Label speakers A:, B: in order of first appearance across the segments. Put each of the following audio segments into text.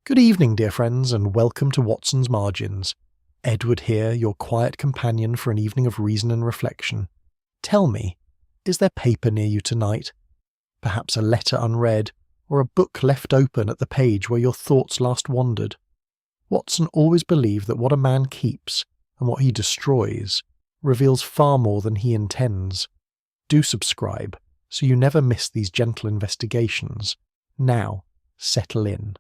A: Good evening, dear friends, and welcome to Watson's Margins. Edward here, your quiet companion for an evening of reason and reflection. Tell me, is there paper near you tonight? Perhaps a letter unread, or a book left open at the page where your thoughts last wandered? Watson always believed that what a man keeps, and what he destroys, reveals far more than he intends. Do subscribe, so you never miss these gentle investigations. Now, settle in.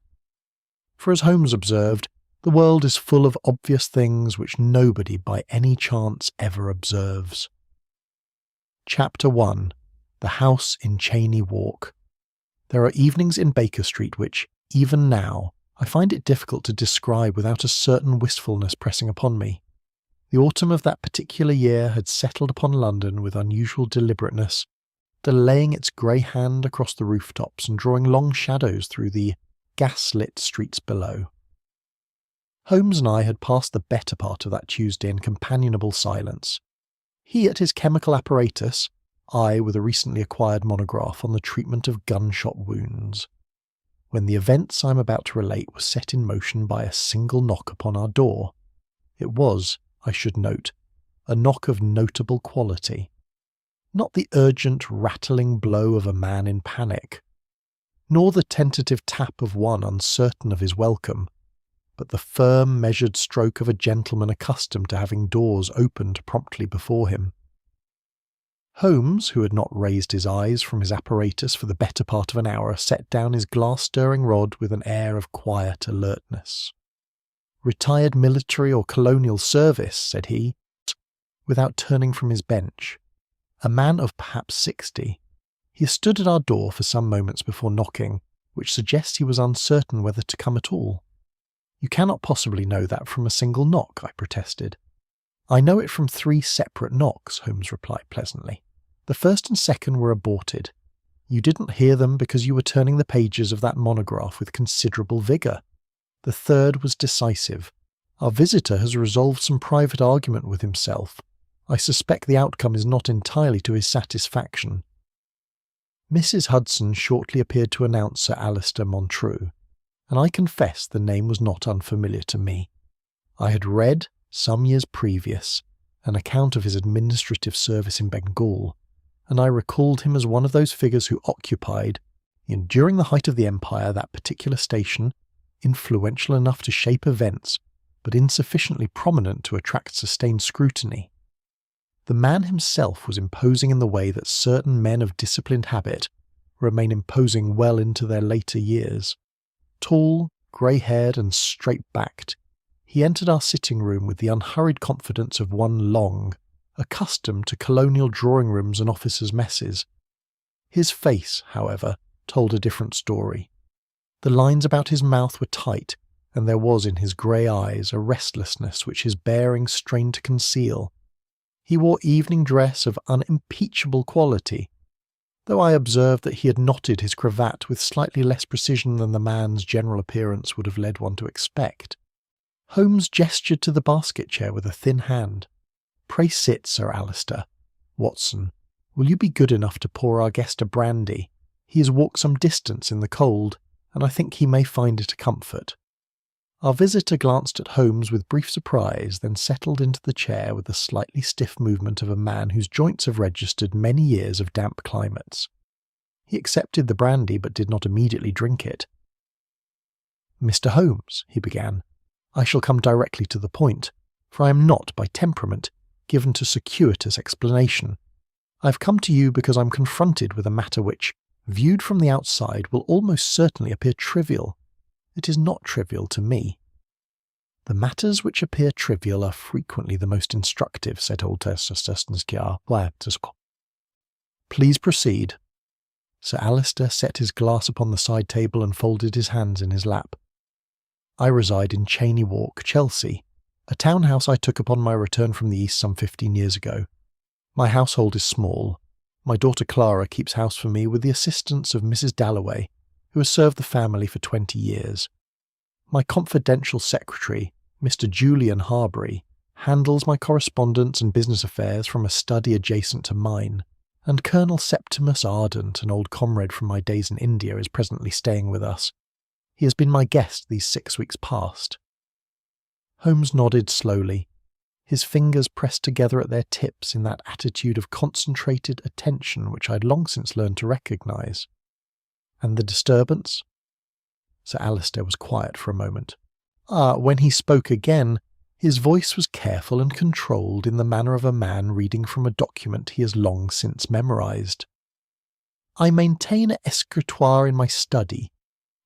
A: For as Holmes observed, the world is full of obvious things which nobody by any chance ever observes. Chapter 1. The House in Cheyne Walk. There are evenings in Baker Street which, even now, I find it difficult to describe without a certain wistfulness pressing upon me. The autumn of that particular year had settled upon London with unusual deliberateness, delaying its grey hand across the rooftops and drawing long shadows through the gas-lit streets below. Holmes and I had passed the better part of that Tuesday in companionable silence. He at his chemical apparatus, I with a recently acquired monograph on the treatment of gunshot wounds, when the events I am about to relate were set in motion by a single knock upon our door. It was, I should note, a knock of notable quality. Not the urgent, rattling blow of a man in panic, nor the tentative tap of one uncertain of his welcome, but the firm, measured stroke of a gentleman accustomed to having doors opened promptly before him. Holmes, who had not raised his eyes from his apparatus for the better part of an hour, set down his glass-stirring rod with an air of quiet alertness. "Retired military or colonial service," said he, without turning from his bench. A man of perhaps 60. He stood at our door for some moments before knocking, which suggests he was uncertain whether to come at all. "You cannot possibly know that from a single knock," I protested. "I know it from 3 separate knocks," Holmes replied pleasantly. "The first and second were aborted. You didn't hear them because you were turning the pages of that monograph with considerable vigour. The third was decisive. Our visitor has resolved some private argument with himself. I suspect the outcome is not entirely to his satisfaction." Mrs. Hudson shortly appeared to announce Sir Alistair Montreux, and I confess the name was not unfamiliar to me. I had read, some years previous, an account of his administrative service in Bengal, and I recalled him as one of those figures who occupied, during the height of the empire, that particular station, influential enough to shape events, but insufficiently prominent to attract sustained scrutiny. The man himself was imposing in the way that certain men of disciplined habit remain imposing well into their later years. Tall, grey-haired and straight-backed, he entered our sitting-room with the unhurried confidence of one long, accustomed to colonial drawing-rooms and officers' messes. His face, however, told a different story. The lines about his mouth were tight, and there was in his grey eyes a restlessness which his bearing strained to conceal. He wore evening dress of unimpeachable quality, though I observed that he had knotted his cravat with slightly less precision than the man's general appearance would have led one to expect. Holmes gestured to the basket chair with a thin hand. "Pray sit, Sir Alistair. Watson, will you be good enough to pour our guest a brandy? He has walked some distance in the cold, and I think he may find it a comfort." Our visitor glanced at Holmes with brief surprise, then settled into the chair with the slightly stiff movement of a man whose joints have registered many years of damp climates. He accepted the brandy, but did not immediately drink it. "Mr. Holmes," he began, "I shall come directly to the point, for I am not, by temperament, given to circuitous explanation. I have come to you because I am confronted with a matter which, viewed from the outside, will almost certainly appear trivial. It is not trivial to me." "The matters which appear trivial are frequently the most instructive," said "Please proceed." Sir Alistair set his glass upon the side table and folded his hands in his lap. "I reside in Cheyne Walk, Chelsea, a townhouse I took upon my return from the East some 15 years ago. My household is small. My daughter Clara keeps house for me with the assistance of Mrs. Dalloway, who has served the family for 20 years. My confidential secretary, Mr. Julian Harbury, handles my correspondence and business affairs from a study adjacent to mine, and Colonel Septimus Ardent, an old comrade from my days in India, is presently staying with us. He has been my guest these 6 weeks past." Holmes nodded slowly, his fingers pressed together at their tips in that attitude of concentrated attention which I had long since learned to recognise. "And the disturbance?" Sir Alistair was quiet for a moment. When he spoke again, his voice was careful and controlled in the manner of a man reading from a document he has long since memorised. "I maintain an escritoire in my study,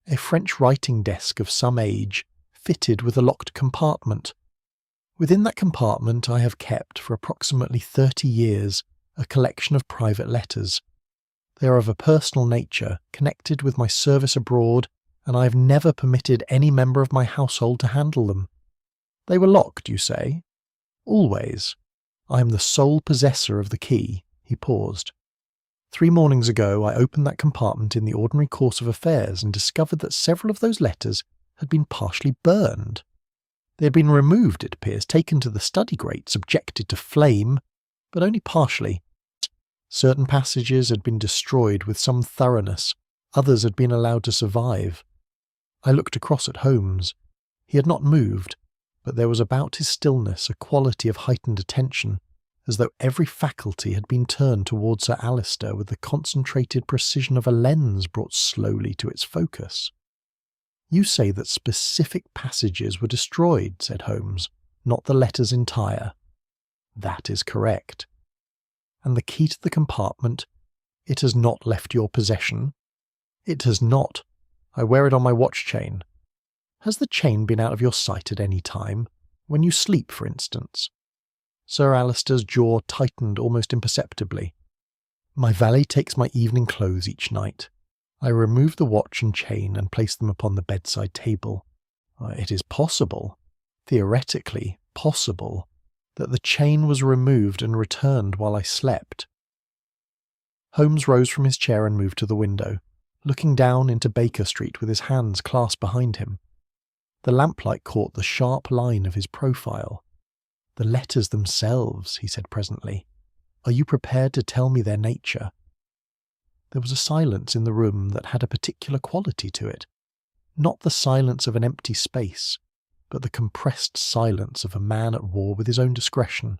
A: a French writing desk of some age, fitted with a locked compartment. Within that compartment I have kept, for approximately 30 years, a collection of private letters. They are of a personal nature, connected with my service abroad, and I have never permitted any member of my household to handle them." "They were locked, you say?" "Always. I am the sole possessor of the key." He paused. 3 mornings ago I opened that compartment in the ordinary course of affairs and discovered that several of those letters had been partially burned. They had been removed, it appears, taken to the study grate, subjected to flame, but only partially. Certain passages had been destroyed with some thoroughness, others had been allowed to survive. I looked across at Holmes. He had not moved, but there was about his stillness a quality of heightened attention, as though every faculty had been turned towards Sir Alistair with the concentrated precision of a lens brought slowly to its focus. "You say that specific passages were destroyed," said Holmes, "not the letters entire." "That is correct." "And the key to the compartment, it has not left your possession?" "It has not. I wear it on my watch chain." "Has the chain been out of your sight at any time? When you sleep, for instance?" Sir Alistair's jaw tightened almost imperceptibly. "My valet takes my evening clothes each night. I remove the watch and chain and place them upon the bedside table. It is possible, theoretically possible, that the chain was removed and returned while I slept." Holmes rose from his chair and moved to the window, looking down into Baker Street with his hands clasped behind him. The lamplight caught the sharp line of his profile. "The letters themselves," he said presently. "Are you prepared to tell me their nature?" There was a silence in the room that had a particular quality to it. Not the silence of an empty space, but the compressed silence of a man at war with his own discretion.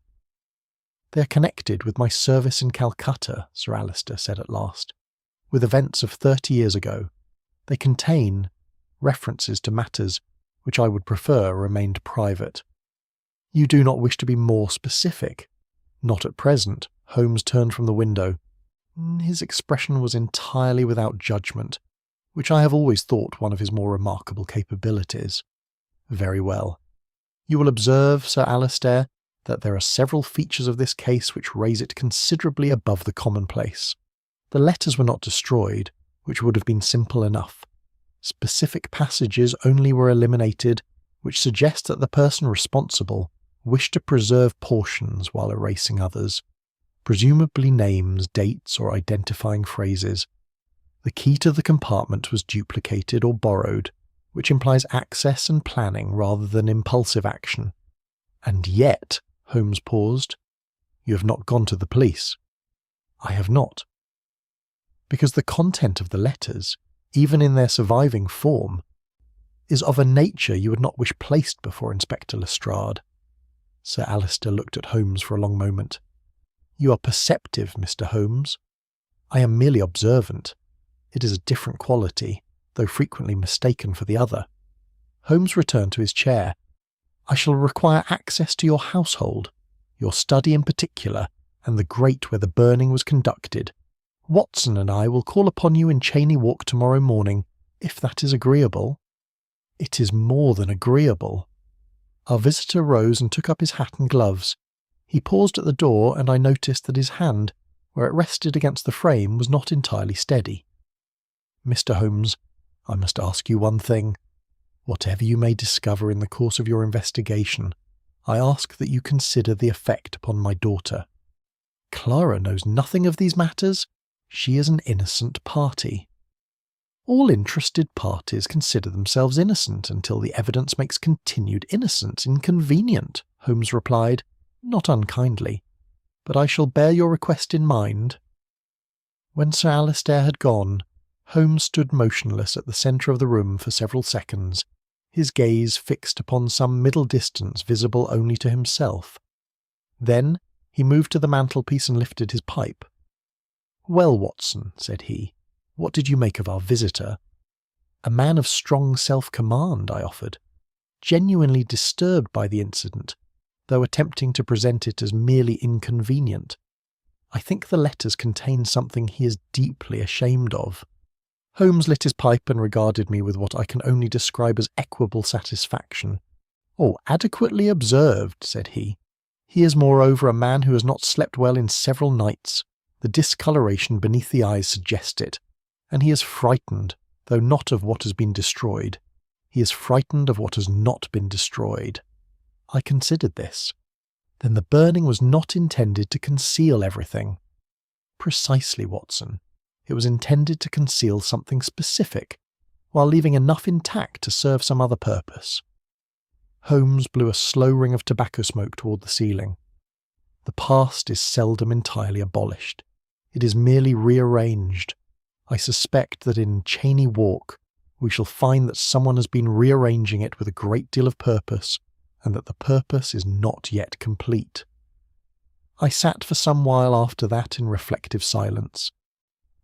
A: "They are connected with my service in Calcutta," Sir Alistair said at last, "with events of 30 years ago. They contain references to matters which I would prefer remained private." "You do not wish to be more specific?" "Not at present." Holmes turned from the window. His expression was entirely without judgment, which I have always thought one of his more remarkable capabilities. "Very well. You will observe, Sir Alistair, that there are several features of this case which raise it considerably above the commonplace. The letters were not destroyed, which would have been simple enough. Specific passages only were eliminated, which suggest that the person responsible wished to preserve portions while erasing others, presumably names, dates, or identifying phrases. The key to the compartment was duplicated or borrowed, which implies access and planning rather than impulsive action. And yet," Holmes paused, "you have not gone to the police." "I have not." "Because the content of the letters, even in their surviving form, is of a nature you would not wish placed before Inspector Lestrade." Sir Alistair looked at Holmes for a long moment. "You are perceptive, Mr. Holmes." "I am merely observant. It is a different quality, though frequently mistaken for the other." Holmes returned to his chair. "I shall require access to your household, your study in particular, and the grate where the burning was conducted. Watson and I will call upon you in Cheyne Walk tomorrow morning, if that is agreeable." "It is more than agreeable." Our visitor rose and took up his hat and gloves. He paused at the door, and I noticed that his hand, where it rested against the frame, was not entirely steady. "Mr. Holmes, I must ask you one thing. Whatever you may discover in the course of your investigation, I ask that you consider the effect upon my daughter. Clara knows nothing of these matters. She is an innocent party." "All interested parties consider themselves innocent until the evidence makes continued innocence inconvenient," Holmes replied, not unkindly. "But I shall bear your request in mind." When Sir Alistair had gone, Holmes stood motionless at the centre of the room for several seconds, his gaze fixed upon some middle distance visible only to himself. Then he moved to the mantelpiece and lifted his pipe. "Well, Watson," said he, "what did you make of our visitor?" "A man of strong self-command," I offered, genuinely disturbed by the incident, though attempting to present it as merely inconvenient. "I think the letters contain something he is deeply ashamed of." Holmes lit his pipe and regarded me with what I can only describe as equable satisfaction. "Oh, adequately observed," said he. "He is moreover a man who has not slept well in several nights. The discoloration beneath the eyes suggests it, and he is frightened, though not of what has been destroyed. He is frightened of what has not been destroyed." I considered this. Then the burning was not intended to conceal everything. "Precisely, Watson. It was intended to conceal something specific, while leaving enough intact to serve some other purpose." Holmes blew a slow ring of tobacco smoke toward the ceiling. "The past is seldom entirely abolished. It is merely rearranged. I suspect that in Cheyne Walk we shall find that someone has been rearranging it with a great deal of purpose, and that the purpose is not yet complete." I sat for some while after that in reflective silence,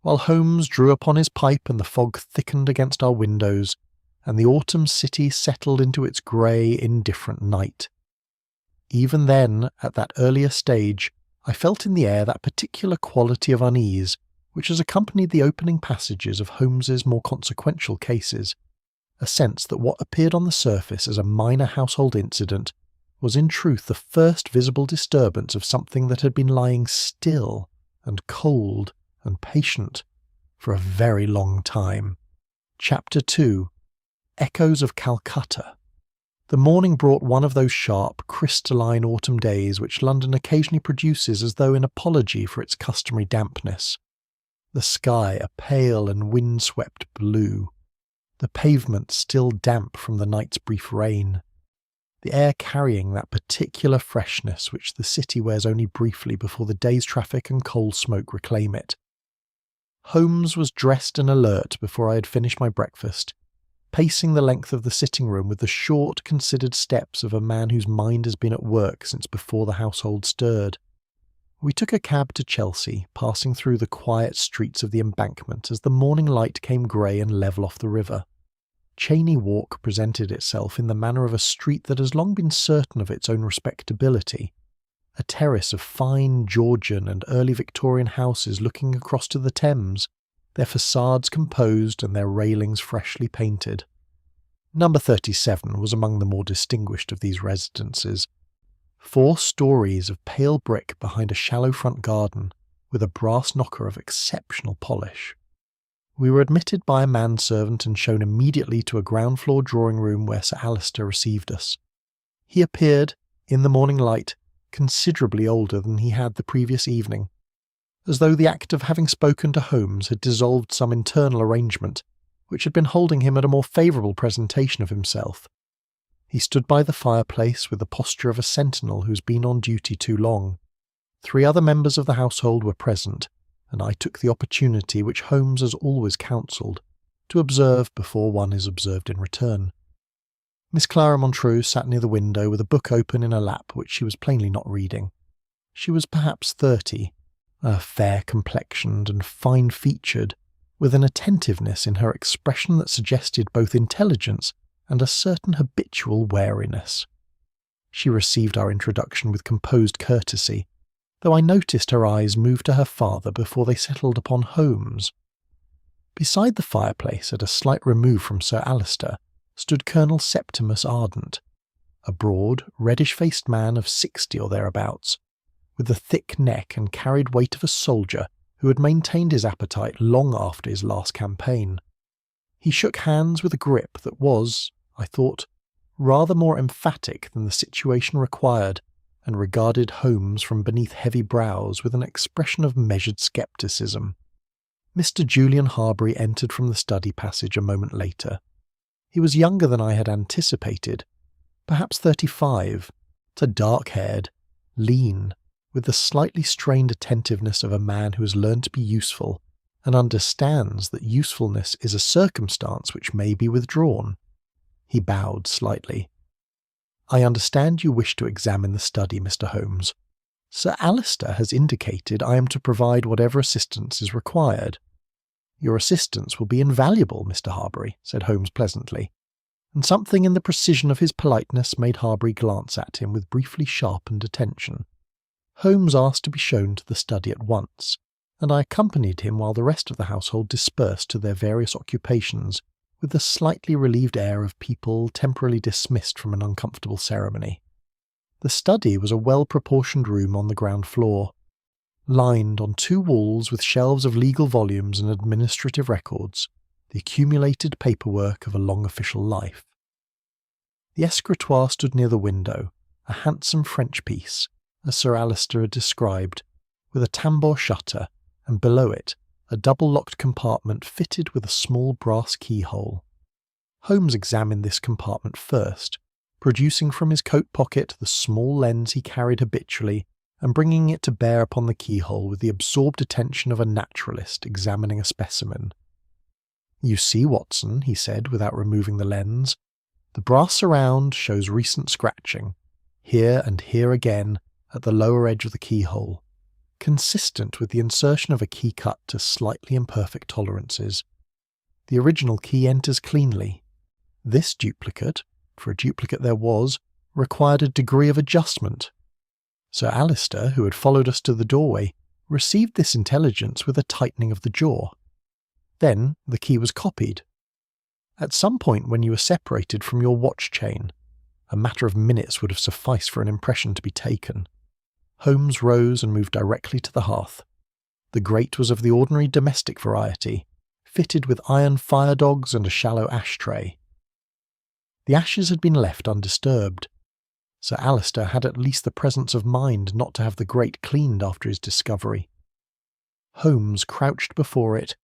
A: while Holmes drew upon his pipe and the fog thickened against our windows, and the autumn city settled into its grey, indifferent night. Even then, at that earlier stage, I felt in the air that particular quality of unease which has accompanied the opening passages of Holmes's more consequential cases, a sense that what appeared on the surface as a minor household incident was in truth the first visible disturbance of something that had been lying still and cold and patient for a very long time. Chapter 2. Echoes of Calcutta. The morning brought one of those sharp, crystalline autumn days which London occasionally produces as though in apology for its customary dampness. The sky a pale and wind-swept blue, the pavement still damp from the night's brief rain, the air carrying that particular freshness which the city wears only briefly before the day's traffic and coal smoke reclaim it. Holmes was dressed and alert before I had finished my breakfast, pacing the length of the sitting-room with the short, considered steps of a man whose mind has been at work since before the household stirred. We took a cab to Chelsea, passing through the quiet streets of the Embankment as the morning light came grey and level off the river. Cheyne Walk presented itself in the manner of a street that has long been certain of its own respectability, a terrace of fine Georgian and early Victorian houses looking across to the Thames, their facades composed and their railings freshly painted. Number 37 was among the more distinguished of these residences. 4 stories of pale brick behind a shallow front garden, with a brass knocker of exceptional polish. We were admitted by a manservant and shown immediately to a ground-floor drawing-room where Sir Alistair received us. He appeared, in the morning light, considerably older than he had the previous evening, as though the act of having spoken to Holmes had dissolved some internal arrangement which had been holding him at a more favourable presentation of himself. He stood by the fireplace with the posture of a sentinel who's been on duty too long. 3 other members of the household were present, and I took the opportunity which Holmes has always counselled, to observe before one is observed in return. Miss Clara Montreux sat near the window with a book open in her lap which she was plainly not reading. She was perhaps 30, fair-complexioned and fine-featured, with an attentiveness in her expression that suggested both intelligence and a certain habitual wariness. She received our introduction with composed courtesy, though I noticed her eyes move to her father before they settled upon Holmes. Beside the fireplace, at a slight remove from Sir Alistair, stood Colonel Septimus Ardent, a broad, reddish-faced man of 60 or thereabouts, with the thick neck and carried weight of a soldier who had maintained his appetite long after his last campaign. He shook hands with a grip that was, I thought, rather more emphatic than the situation required, and regarded Holmes from beneath heavy brows with an expression of measured scepticism. Mr. Julian Harbury entered from the study passage a moment later. He was younger than I had anticipated, perhaps 35, dark-haired, lean, with the slightly strained attentiveness of a man who has learned to be useful, and understands that usefulness is a circumstance which may be withdrawn. He bowed slightly. I understand you wish to examine the study, Mr. Holmes. Sir Alistair has indicated I am to provide whatever assistance is required. Your assistance will be invaluable, Mr. Harbury, said Holmes pleasantly, and something in the precision of his politeness made Harbury glance at him with briefly sharpened attention. Holmes asked to be shown to the study at once, and I accompanied him while the rest of the household dispersed to their various occupations with the slightly relieved air of people temporarily dismissed from an uncomfortable ceremony. The study was a well-proportioned room on the ground floor, lined on two walls with shelves of legal volumes and administrative records, the accumulated paperwork of a long official life. The escritoire stood near the window, a handsome French piece, as Sir Alistair had described, with a tambour shutter, and below it a double-locked compartment fitted with a small brass keyhole. Holmes examined this compartment first, producing from his coat pocket the small lens he carried habitually and bringing it to bear upon the keyhole with the absorbed attention of a naturalist examining a specimen. You see, Watson, he said without removing the lens, the brass surround shows recent scratching, here and here again at the lower edge of the keyhole, consistent with the insertion of a key cut to slightly imperfect tolerances. The original key enters cleanly. This duplicate, for a duplicate there was, required a degree of adjustment. Sir Alistair, who had followed us to the doorway, received this intelligence with a tightening of the jaw. Then the key was copied. At some point when you were separated from your watch chain, a matter of minutes would have sufficed for an impression to be taken. Holmes rose and moved directly to the hearth. The grate was of the ordinary domestic variety, fitted with iron fire-dogs and a shallow ashtray. The ashes had been left undisturbed. Sir Alistair had at least the presence of mind not to have the grate cleaned after his discovery. Holmes crouched before it,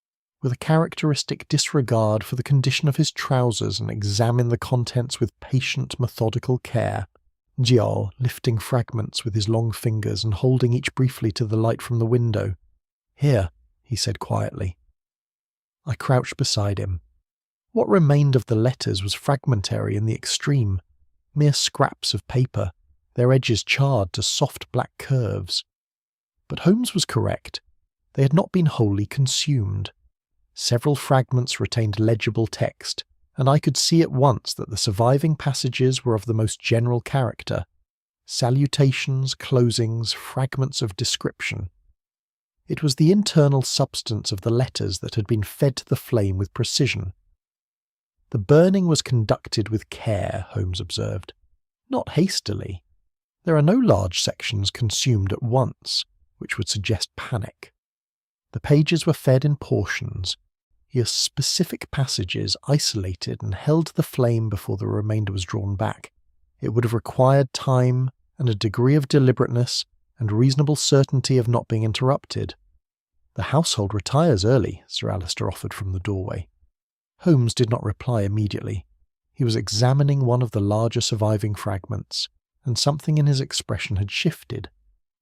A: with a characteristic disregard for the condition of his trousers, and examined the contents with patient, methodical care, Giol lifting fragments with his long fingers and holding each briefly to the light from the window. "Here," he said quietly. I crouched beside him. What remained of the letters was fragmentary in the extreme, mere scraps of paper, their edges charred to soft black curves. But Holmes was correct. They had not been wholly consumed. Several fragments retained legible text, and I could see at once that the surviving passages were of the most general character: salutations, closings, fragments of description. It was the internal substance of the letters that had been fed to the flame with precision. The burning was conducted with care, Holmes observed, not hastily. There are no large sections consumed at once, which would suggest panic. The pages were fed in portions, here specific passages isolated and held to the flame before the remainder was drawn back. It would have required time and a degree of deliberateness and reasonable certainty of not being interrupted. "The household retires early," Sir Alistair offered from the doorway. Holmes did not reply immediately. He was examining one of the larger surviving fragments, and something in his expression had shifted,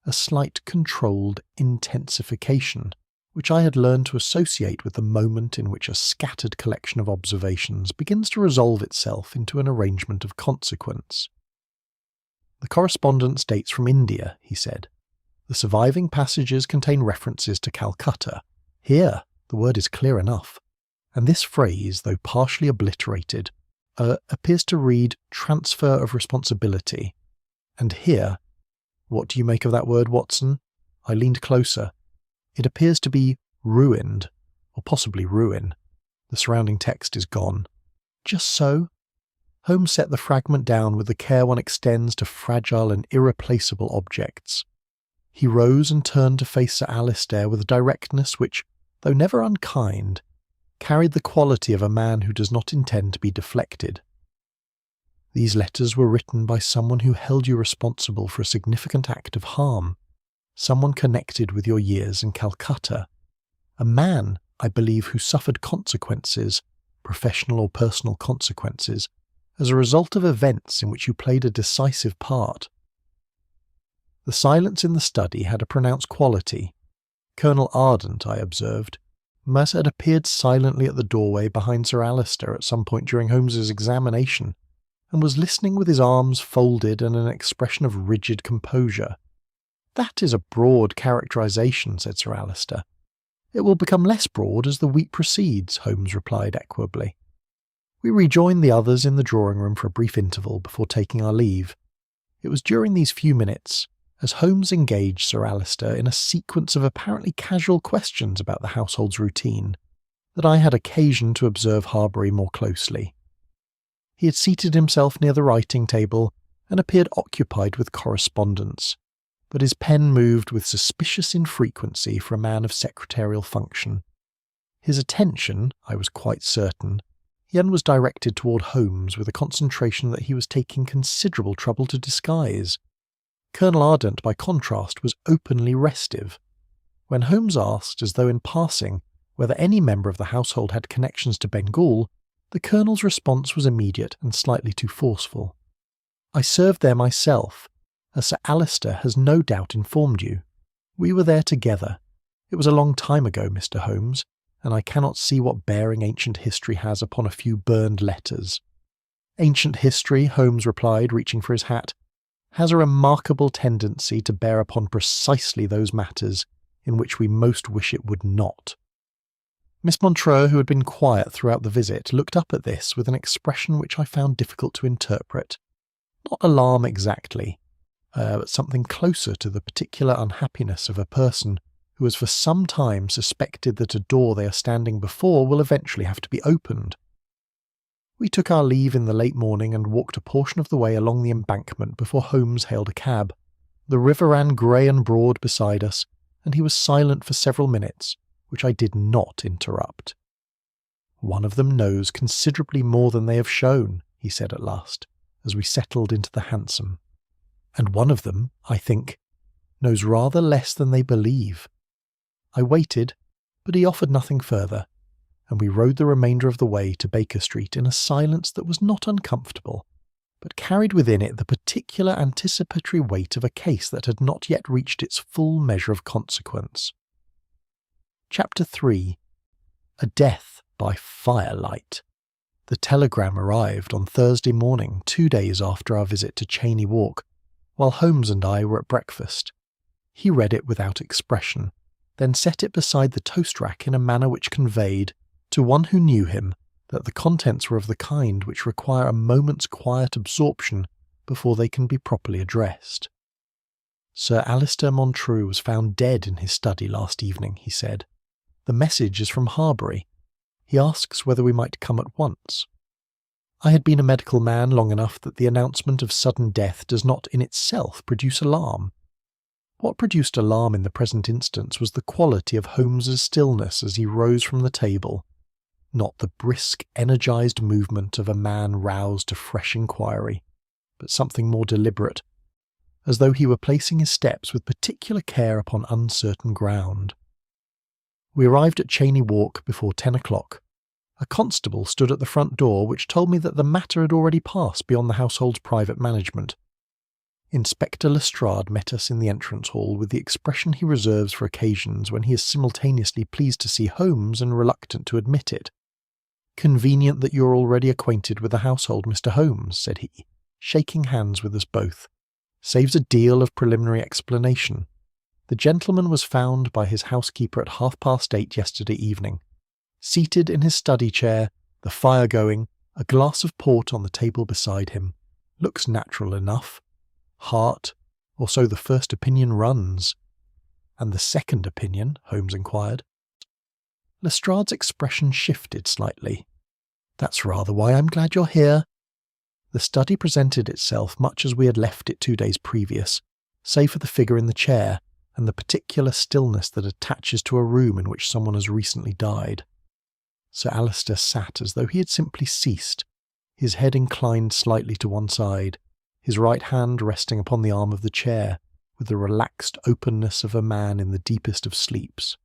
A: a slight controlled intensification, which I had learned to associate with the moment in which a scattered collection of observations begins to resolve itself into an arrangement of consequence. "The correspondence dates from India," he said. "The surviving passages contain references to Calcutta. Here, the word is clear enough. And this phrase, though partially obliterated, appears to read transfer of responsibility. And here, what do you make of that word, Watson?" I leaned closer. "It appears to be ruined, or possibly ruin. The surrounding text is gone." "Just so?" Holmes set the fragment down with the care one extends to fragile and irreplaceable objects. He rose and turned to face Sir Alistair with a directness which, though never unkind, carried the quality of a man who does not intend to be deflected. "These letters were written by someone who held you responsible for a significant act of harm, someone connected with your years in Calcutta, a man, I believe, who suffered consequences, professional or personal consequences, as a result of events in which you played a decisive part." The silence in the study had a pronounced quality. Colonel Ardent, I observed, Mercer had appeared silently at the doorway behind Sir Alistair at some point during Holmes's examination, and was listening with his arms folded and an expression of rigid composure. "That is a broad characterization," said Sir Alistair. "It will become less broad as the week proceeds," Holmes replied equably. We rejoined the others in the drawing-room for a brief interval before taking our leave. It was during these few minutes, as Holmes engaged Sir Alistair in a sequence of apparently casual questions about the household's routine, that I had occasion to observe Harbury more closely. He had seated himself near the writing table and appeared occupied with correspondence, but his pen moved with suspicious infrequency for a man of secretarial function. His attention, I was quite certain, was directed toward Holmes with a concentration that he was taking considerable trouble to disguise. Colonel Ardent, by contrast, was openly restive. When Holmes asked, as though in passing, whether any member of the household had connections to Bengal, the Colonel's response was immediate and slightly too forceful. "I served there myself, as Sir Alistair has no doubt informed you. We were there together. It was a long time ago, Mr. Holmes, and I cannot see what bearing ancient history has upon a few burned letters." "Ancient history," Holmes replied, reaching for his hat, "has a remarkable tendency to bear upon precisely those matters in which we most wish it would not." Miss Montreux, who had been quiet throughout the visit, looked up at this with an expression which I found difficult to interpret. Not alarm exactly, but something closer to the particular unhappiness of a person who has for some time suspected that a door they are standing before will eventually have to be opened. We took our leave in the late morning and walked a portion of the way along the embankment before Holmes hailed a cab. The river ran grey and broad beside us, and he was silent for several minutes, which I did not interrupt. "One of them knows considerably more than they have shown," he said at last, as we settled into the hansom. "And one of them, I think, knows rather less than they believe." I waited, but he offered nothing further, and we rode the remainder of the way to Baker Street in a silence that was not uncomfortable, but carried within it the particular anticipatory weight of a case that had not yet reached its full measure of consequence. Chapter 3. A Death by Firelight. The telegram arrived on Thursday morning, 2 days after our visit to Cheyne Walk, while Holmes and I were at breakfast. He read it without expression, then set it beside the toast rack in a manner which conveyed, to one who knew him, that the contents were of the kind which require a moment's quiet absorption before they can be properly addressed. "Sir Alistair Montreux was found dead in his study last evening," he said. "The message is from Harbury. He asks whether we might come at once." I had been a medical man long enough that the announcement of sudden death does not in itself produce alarm. What produced alarm in the present instance was the quality of Holmes's stillness as he rose from the table, not the brisk, energized movement of a man roused to fresh inquiry, but something more deliberate, as though he were placing his steps with particular care upon uncertain ground. We arrived at Cheyne Walk before 10 o'clock. A constable stood at the front door, which told me that the matter had already passed beyond the household's private management. Inspector Lestrade met us in the entrance hall with the expression he reserves for occasions when he is simultaneously pleased to see Holmes and reluctant to admit it. "Convenient that you are already acquainted with the household, Mr. Holmes," said he, shaking hands with us both. "Saves a deal of preliminary explanation. The gentleman was found by his housekeeper at 8:30 yesterday evening, seated in his study chair, the fire going, a glass of port on the table beside him. Looks natural enough. Heart, or so the first opinion runs." "And the second opinion?" Holmes inquired. Lestrade's expression shifted slightly. "That's rather why I'm glad you're here." The study presented itself much as we had left it 2 days previous, save for the figure in the chair and the particular stillness that attaches to a room in which someone has recently died. Sir Alistair sat as though he had simply ceased, his head inclined slightly to one side, his right hand resting upon the arm of the chair, with the relaxed openness of a man in the deepest of sleeps.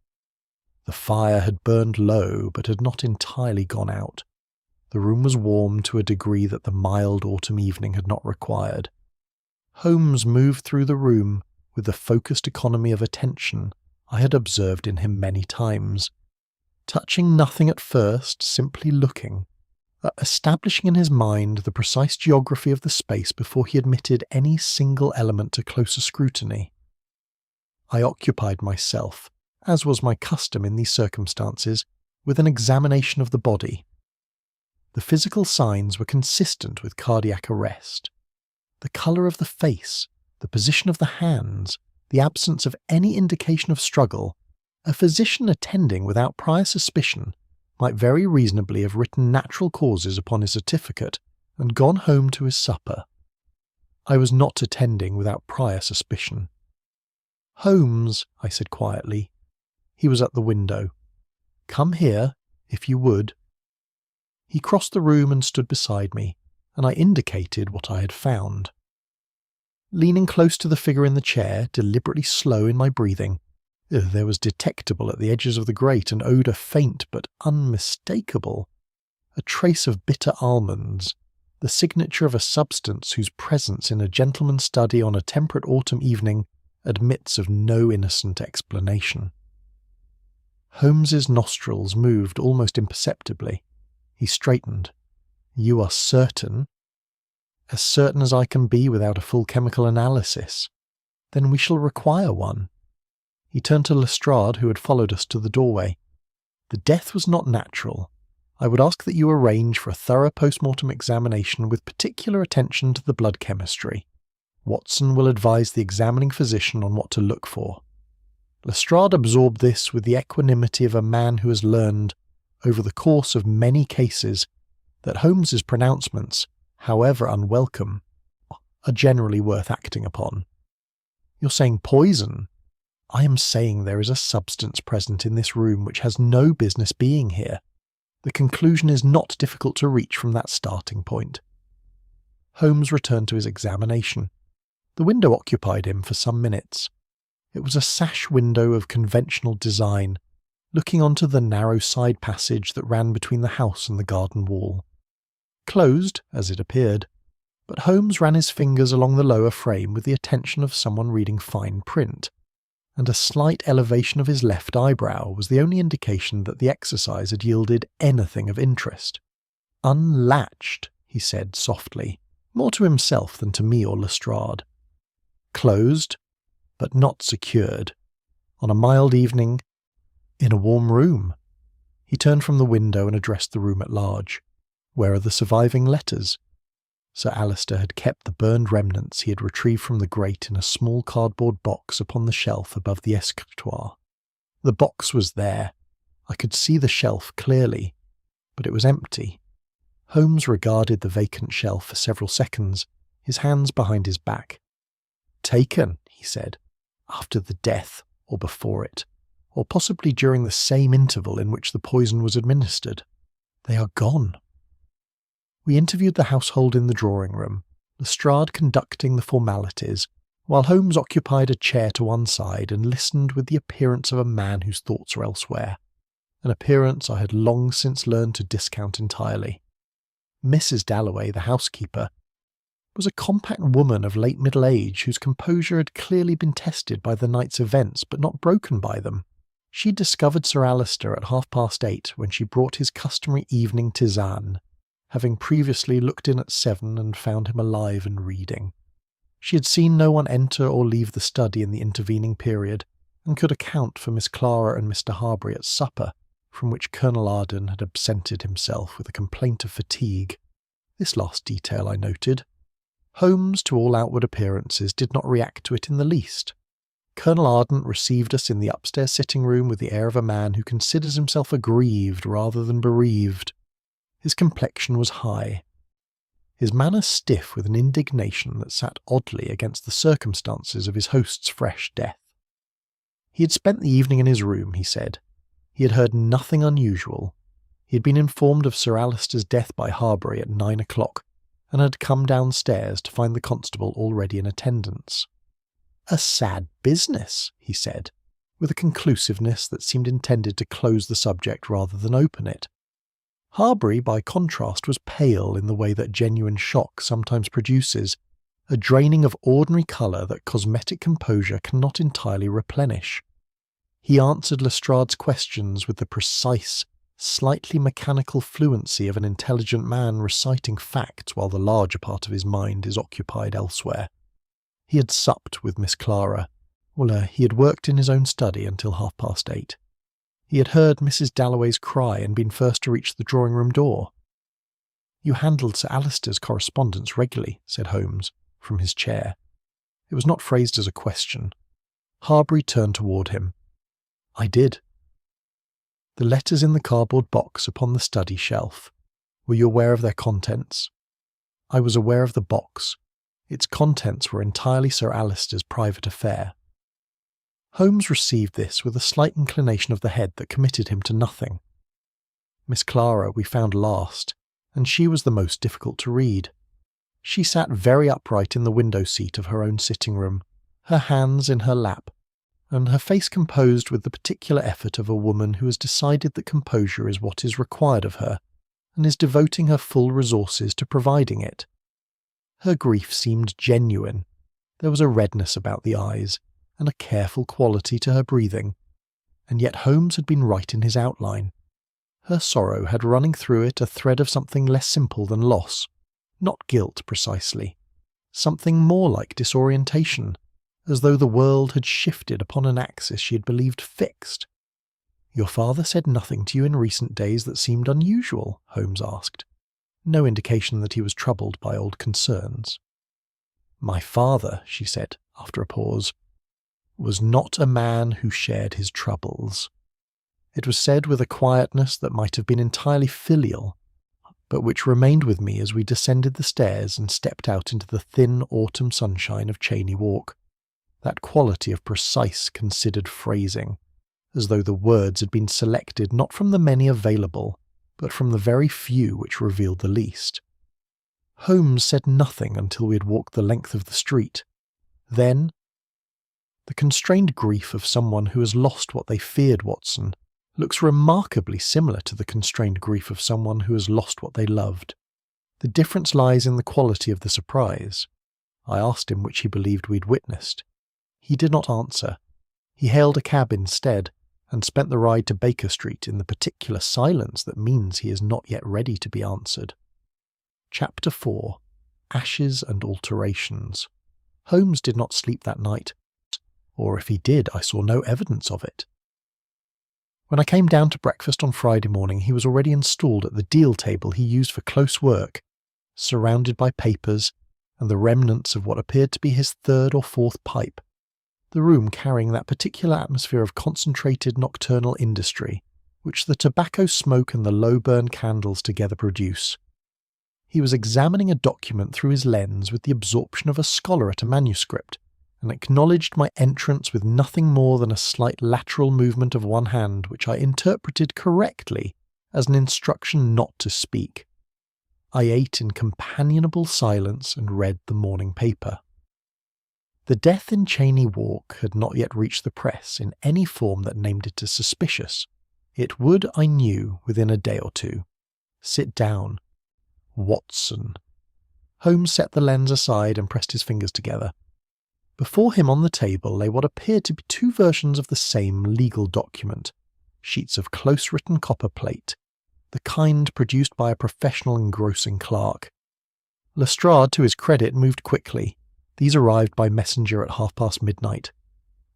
A: The fire had burned low, but had not entirely gone out. The room was warm to a degree that the mild autumn evening had not required. Holmes moved through the room with the focused economy of attention I had observed in him many times. touching nothing at first, simply looking, establishing in his mind the precise geography of the space before he admitted any single element to closer scrutiny. I occupied myself, as was my custom in these circumstances, with an examination of the body. The physical signs were consistent with cardiac arrest. The colour of the face, the position of the hands, the absence of any indication of struggle, a physician attending without prior suspicion might very reasonably have written natural causes upon his certificate and gone home to his supper. I was not attending without prior suspicion. "Holmes," I said quietly. He was at the window. "Come here, if you would." He crossed the room and stood beside me, and I indicated what I had found. Leaning close to the figure in the chair, deliberately slow in my breathing, there was detectable at the edges of the grate an odour faint but unmistakable, a trace of bitter almonds, the signature of a substance whose presence in a gentleman's study on a temperate autumn evening admits of no innocent explanation. Holmes's nostrils moved almost imperceptibly. He straightened. "You are certain?" "As certain as I can be without a full chemical analysis." "Then we shall require one." He turned to Lestrade, who had followed us to the doorway. "The death was not natural. I would ask that you arrange for a thorough post-mortem examination with particular attention to the blood chemistry. Watson will advise the examining physician on what to look for." Lestrade absorbed this with the equanimity of a man who has learned, over the course of many cases, that Holmes's pronouncements, however unwelcome, are generally worth acting upon. "You're saying poison?" "I am saying there is a substance present in this room which has no business being here. The conclusion is not difficult to reach from that starting point." Holmes returned to his examination. The window occupied him for some minutes. It was a sash window of conventional design, looking onto the narrow side passage that ran between the house and the garden wall. Closed, as it appeared, but Holmes ran his fingers along the lower frame with the attention of someone reading fine print, and a slight elevation of his left eyebrow was the only indication that the exercise had yielded anything of interest. "Unlatched," he said softly, more to himself than to me or Lestrade. "Closed, but not secured. On a mild evening, in a warm room." He turned from the window and addressed the room at large. "Where are the surviving letters?" Sir Alistair had kept the burned remnants he had retrieved from the grate in a small cardboard box upon the shelf above the escritoire. The box was there. I could see the shelf clearly, but it was empty. Holmes regarded the vacant shelf for several seconds, his hands behind his back. "Taken," he said, "after the death, or before it, or possibly during the same interval in which the poison was administered. They are gone." We interviewed the household in the drawing-room, Lestrade conducting the formalities, while Holmes occupied a chair to one side and listened with the appearance of a man whose thoughts are elsewhere, an appearance I had long since learned to discount entirely. Mrs. Dalloway, the housekeeper, was a compact woman of late middle age whose composure had clearly been tested by the night's events but not broken by them. She discovered Sir Alistair at 8:30 when she brought his customary evening tisane, having previously looked in at 7 and found him alive and reading. She had seen no one enter or leave the study in the intervening period, and could account for Miss Clara and Mr. Harbury at supper, from which Colonel Arden had absented himself with a complaint of fatigue. This last detail I noted. Holmes, to all outward appearances, did not react to it in the least. Colonel Arden received us in the upstairs sitting-room with the air of a man who considers himself aggrieved rather than bereaved. His complexion was high, his manner stiff with an indignation that sat oddly against the circumstances of his host's fresh death. He had spent the evening in his room, he said. He had heard nothing unusual. He had been informed of Sir Alistair's death by Harbury at 9 o'clock, and had come downstairs to find the constable already in attendance. "A sad business," he said, with a conclusiveness that seemed intended to close the subject rather than open it. Harbury, by contrast, was pale in the way that genuine shock sometimes produces, a draining of ordinary colour that cosmetic composure cannot entirely replenish. He answered Lestrade's questions with the precise, slightly mechanical fluency of an intelligent man reciting facts while the larger part of his mind is occupied elsewhere. He had supped with Miss Clara. He had worked in his own study until 8:30. He had heard Mrs. Dalloway's cry and been first to reach the drawing-room door. "You handled Sir Alistair's correspondence regularly," said Holmes, from his chair. It was not phrased as a question. Harbury turned toward him. "I did." "The letters in the cardboard box upon the study shelf. Were you aware of their contents?" "I was aware of the box. Its contents were entirely Sir Alistair's private affair." Holmes received this with a slight inclination of the head that committed him to nothing. Miss Clara we found last, and she was the most difficult to read. She sat very upright in the window seat of her own sitting-room, her hands in her lap, and her face composed with the particular effort of a woman who has decided that composure is what is required of her, and is devoting her full resources to providing it. Her grief seemed genuine. There was a redness about the eyes, and a careful quality to her breathing, and yet Holmes had been right in his outline. Her sorrow had running through it a thread of something less simple than loss, not guilt precisely, something more like disorientation, as though the world had shifted upon an axis she had believed fixed. "Your father said nothing to you in recent days that seemed unusual?" Holmes asked. No indication that he was troubled by old concerns. "My father," she said, after a pause, "was not a man who shared his troubles." It was said with a quietness that might have been entirely filial, but which remained with me as we descended the stairs and stepped out into the thin autumn sunshine of Cheyne Walk. That quality of precise, considered phrasing, as though the words had been selected not from the many available, but from the very few which revealed the least. Holmes said nothing until we had walked the length of the street. Then, "The constrained grief of someone who has lost what they feared, Watson, looks remarkably similar to the constrained grief of someone who has lost what they loved. The difference lies in the quality of the surprise." I asked him which he believed we'd witnessed. He did not answer. He hailed a cab instead, and spent the ride to Baker Street in the particular silence that means he is not yet ready to be answered. Chapter 4. Ashes and Alterations. Holmes did not sleep that night, or if he did, I saw no evidence of it. When I came down to breakfast on Friday morning, he was already installed at the deal table he used for close work, surrounded by papers and the remnants of what appeared to be his third or fourth pipe, the room carrying that particular atmosphere of concentrated nocturnal industry which the tobacco smoke and the low-burn candles together produce. He was examining a document through his lens with the absorption of a scholar at a manuscript, and acknowledged my entrance with nothing more than a slight lateral movement of one hand which I interpreted correctly as an instruction not to speak. I ate in companionable silence and read the morning paper. The death in Cheyne Walk had not yet reached the press in any form that named it as suspicious. It would, I knew, within a day or two. Sit down. Watson. Holmes set the lens aside and pressed his fingers together. Before him on the table lay what appeared to be two versions of the same legal document, sheets of close-written copper plate, the kind produced by a professional engrossing clerk. Lestrade, to his credit, moved quickly. These arrived by messenger at midnight.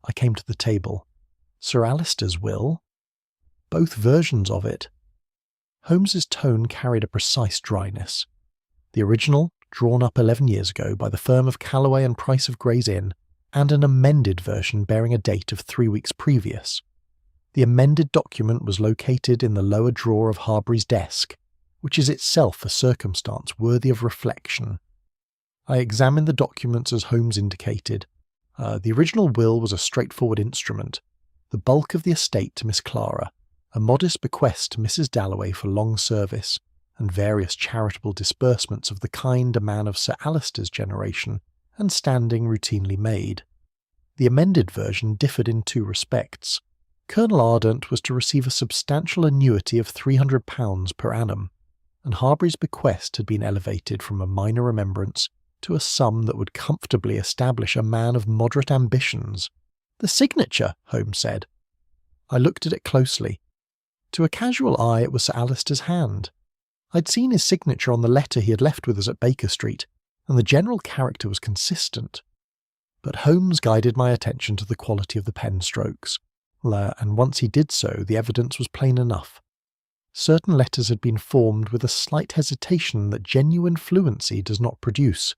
A: I came to the table. Sir Alistair's will? Both versions of it. Holmes's tone carried a precise dryness. The original, drawn up 11 years ago by the firm of Calloway and Price of Gray's Inn, and an amended version bearing a date of 3 weeks previous. The amended document was located in the lower drawer of Harbury's desk, which is itself a circumstance worthy of reflection. I examined the documents as Holmes indicated. The original will was a straightforward instrument, the bulk of the estate to Miss Clara, a modest bequest to Mrs. Dalloway for long service, and various charitable disbursements of the kind a man of Sir Alistair's generation and standing routinely made. The amended version differed in two respects. Colonel Ardent was to receive a substantial annuity of £300 per annum, and Harbury's bequest had been elevated from a minor remembrance to a sum that would comfortably establish a man of moderate ambitions. "The signature," Holmes said. I looked at it closely. To a casual eye, it was Sir Alistair's hand. I'd seen his signature on the letter he had left with us at Baker Street, and the general character was consistent. But Holmes guided my attention to the quality of the pen strokes, and once he did so, the evidence was plain enough. Certain letters had been formed with a slight hesitation that genuine fluency does not produce,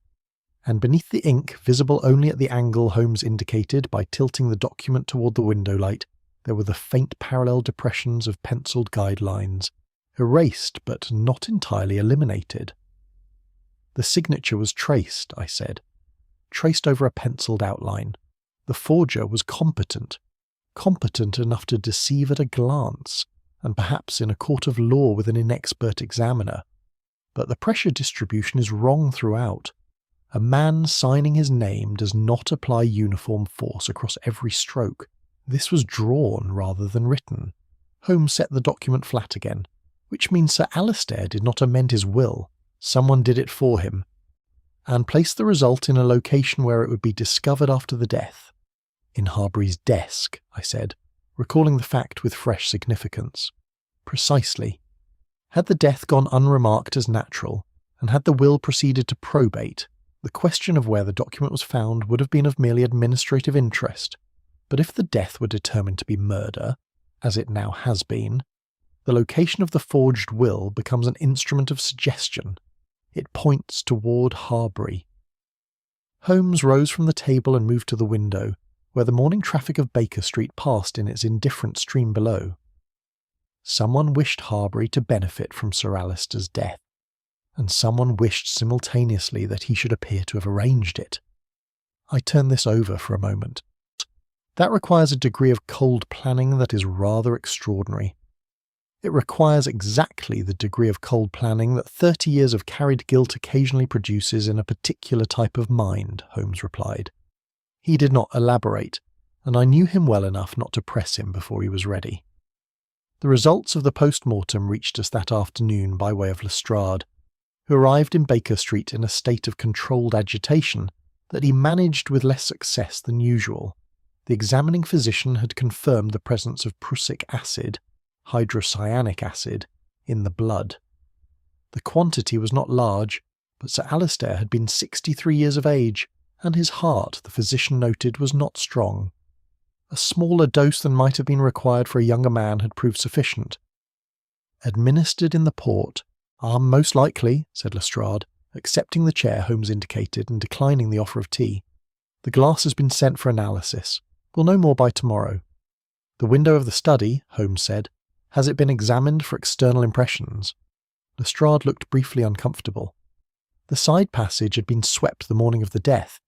A: and beneath the ink, visible only at the angle Holmes indicated by tilting the document toward the window light, there were the faint parallel depressions of penciled guidelines, erased but not entirely eliminated. The signature was traced, I said. Traced over a penciled outline. The forger was competent enough to deceive at a glance, and perhaps in a court of law with an inexpert examiner. But the pressure distribution is wrong throughout. A man signing his name does not apply uniform force across every stroke. This was drawn rather than written. Holmes set the document flat again, which means Sir Alistair did not amend his will. Someone did it for him, and placed the result in a location where it would be discovered after the death. In Harbury's desk, I said, recalling the fact with fresh significance. Precisely. Had the death gone unremarked as natural, and had the will proceeded to probate, the question of where the document was found would have been of merely administrative interest. But if the death were determined to be murder, as it now has been, the location of the forged will becomes an instrument of suggestion. It points toward Harbury. Holmes rose from the table and moved to the window, where the morning traffic of Baker Street passed in its indifferent stream below. Someone wished Harbury to benefit from Sir Alistair's death, and someone wished simultaneously that he should appear to have arranged it. I turned this over for a moment. That requires a degree of cold planning that is rather extraordinary. It requires exactly the degree of cold planning that 30 years of carried guilt occasionally produces in a particular type of mind, Holmes replied. He did not elaborate, and I knew him well enough not to press him before he was ready. The results of the post-mortem reached us that afternoon by way of Lestrade, who arrived in Baker Street in a state of controlled agitation that he managed with less success than usual. The examining physician had confirmed the presence of prussic acid, hydrocyanic acid, in the blood. The quantity was not large, but Sir Alistair had been 63 years of age, and his heart, the physician noted, was not strong. A smaller dose than might have been required for a younger man had proved sufficient. Administered in the port, most likely, said Lestrade, accepting the chair Holmes indicated and declining the offer of tea. The glass has been sent for analysis. We'll know more by tomorrow. The window of the study, Holmes said, has it been examined for external impressions? Lestrade looked briefly uncomfortable. The side passage had been swept the morning of the death.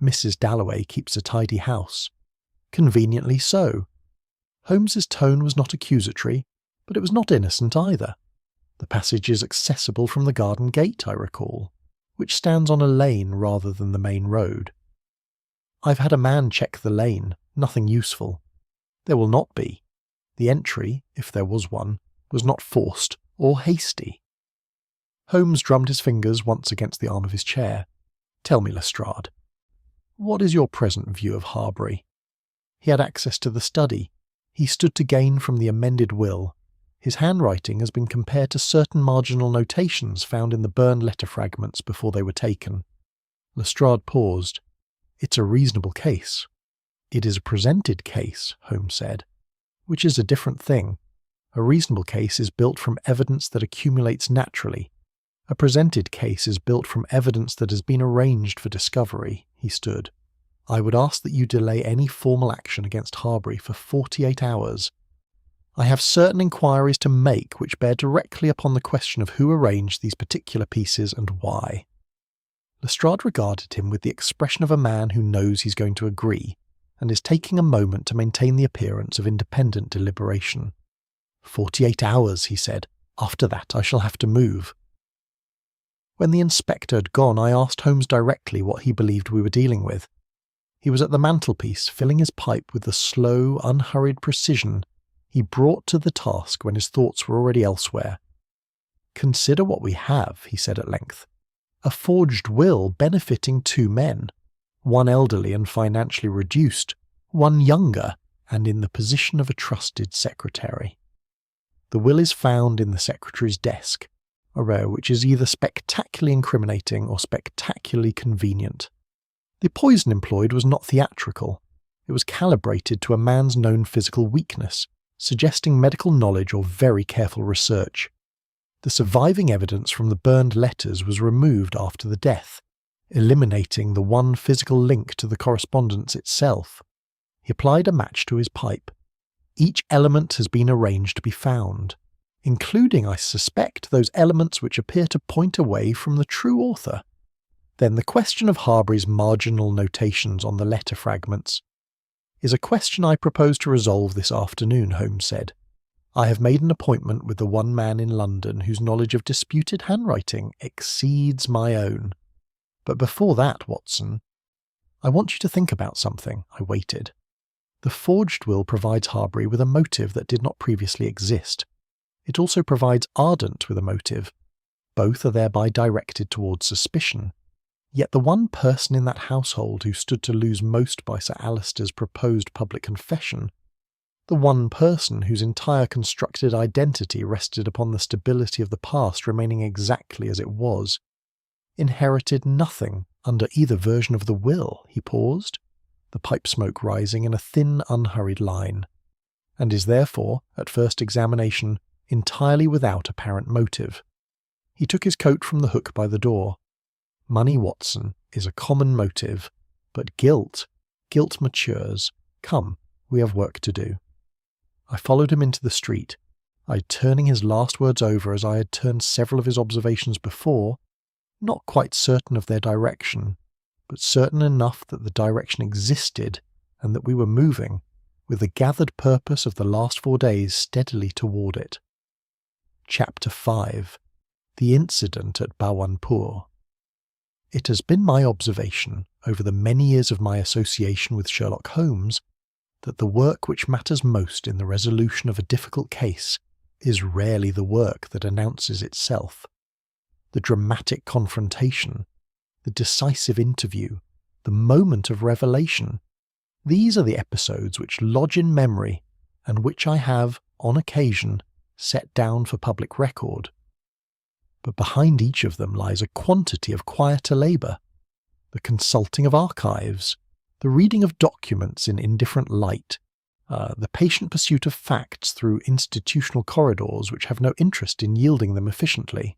A: Mrs. Dalloway keeps a tidy house. Conveniently so. Holmes's tone was not accusatory, but it was not innocent either. The passage is accessible from the garden gate, I recall, which stands on a lane rather than the main road. I've had a man check the lane, nothing useful. There will not be. The entry, if there was one, was not forced or hasty. Holmes drummed his fingers once against the arm of his chair. Tell me, Lestrade, what is your present view of Harbury? He had access to the study. He stood to gain from the amended will. His handwriting has been compared to certain marginal notations found in the burned letter fragments before they were taken. Lestrade paused. It's a reasonable case. It is a presented case, Holmes said, which is a different thing. A reasonable case is built from evidence that accumulates naturally. A presented case is built from evidence that has been arranged for discovery. He stood. I would ask that you delay any formal action against Harbury for 48 hours. I have certain inquiries to make which bear directly upon the question of who arranged these particular pieces and why. Lestrade regarded him with the expression of a man who knows he's going to agree, and is taking a moment to maintain the appearance of independent deliberation. 48 hours, he said. After that I shall have to move. When the inspector had gone, I asked Holmes directly what he believed we were dealing with. He was at the mantelpiece, filling his pipe with the slow, unhurried precision he brought to the task when his thoughts were already elsewhere. Consider what we have, he said at length. A forged will benefiting two men, one elderly and financially reduced, one younger and in the position of a trusted secretary. The will is found in the secretary's desk, a row which is either spectacularly incriminating or spectacularly convenient. The poison employed was not theatrical. It was calibrated to a man's known physical weakness, suggesting medical knowledge or very careful research. The surviving evidence from the burned letters was removed after the death, eliminating the one physical link to the correspondence itself. He applied a match to his pipe. Each element has been arranged to be found, including, I suspect, those elements which appear to point away from the true author. Then the question of Harbury's marginal notations on the letter fragments is a question I propose to resolve this afternoon, Holmes said. I have made an appointment with the one man in London whose knowledge of disputed handwriting exceeds my own. But before that, Watson, I want you to think about something. I waited. The forged will provides Harbury with a motive that did not previously exist. It also provides Ardent with a motive. Both are thereby directed towards suspicion. Yet the one person in that household who stood to lose most by Sir Alistair's proposed public confession, the one person whose entire constructed identity rested upon the stability of the past remaining exactly as it was, inherited nothing under either version of the will. He paused, the pipe smoke rising in a thin, unhurried line, and is therefore, at first examination, entirely without apparent motive. He took his coat from the hook by the door. Money, Watson, is a common motive, but guilt matures. Come, we have work to do. I followed him into the street, I turning his last words over as I had turned several of his observations before, not quite certain of their direction, but certain enough that the direction existed and that we were moving, with the gathered purpose of the last 4 days, steadily toward it. Chapter 5. The Incident at Bhawanpur. It has been my observation, over the many years of my association with Sherlock Holmes, that the work which matters most in the resolution of a difficult case is rarely the work that announces itself. The dramatic confrontation, the decisive interview, the moment of revelation, these are the episodes which lodge in memory and which I have, on occasion, set down for public record. But behind each of them lies a quantity of quieter labour, the consulting of archives, the reading of documents in indifferent light, the patient pursuit of facts through institutional corridors which have no interest in yielding them efficiently.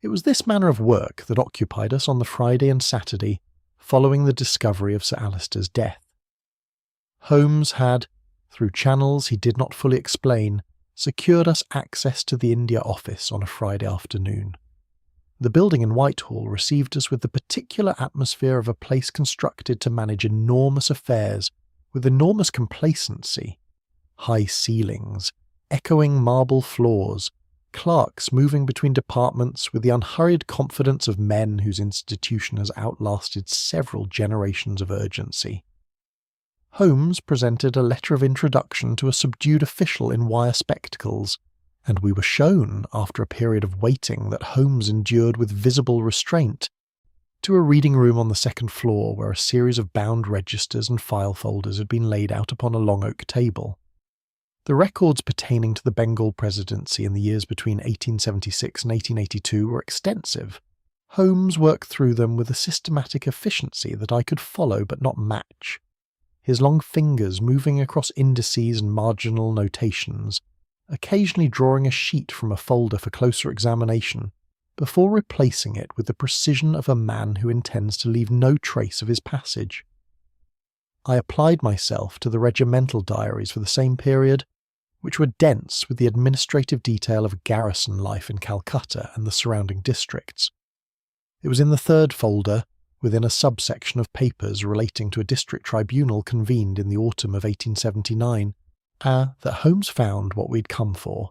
A: It was this manner of work that occupied us on the Friday and Saturday following the discovery of Sir Alistair's death. Holmes had, through channels he did not fully explain, secured us access to the India office on a Friday afternoon. The building in Whitehall received us with the particular atmosphere of a place constructed to manage enormous affairs with enormous complacency. High ceilings, echoing marble floors, clerks moving between departments with the unhurried confidence of men whose institution has outlasted several generations of urgency. Holmes presented a letter of introduction to a subdued official in wire spectacles, and we were shown, after a period of waiting that Holmes endured with visible restraint, to a reading room on the second floor where a series of bound registers and file folders had been laid out upon a long oak table. The records pertaining to the Bengal Presidency in the years between 1876 and 1882 were extensive. Holmes worked through them with a systematic efficiency that I could follow but not match, his long fingers moving across indices and marginal notations, occasionally drawing a sheet from a folder for closer examination, before replacing it with the precision of a man who intends to leave no trace of his passage. I applied myself to the regimental diaries for the same period, which were dense with the administrative detail of garrison life in Calcutta and the surrounding districts. It was in the third folder, within a subsection of papers relating to a district tribunal convened in the autumn of 1879, that Holmes found what we'd come for.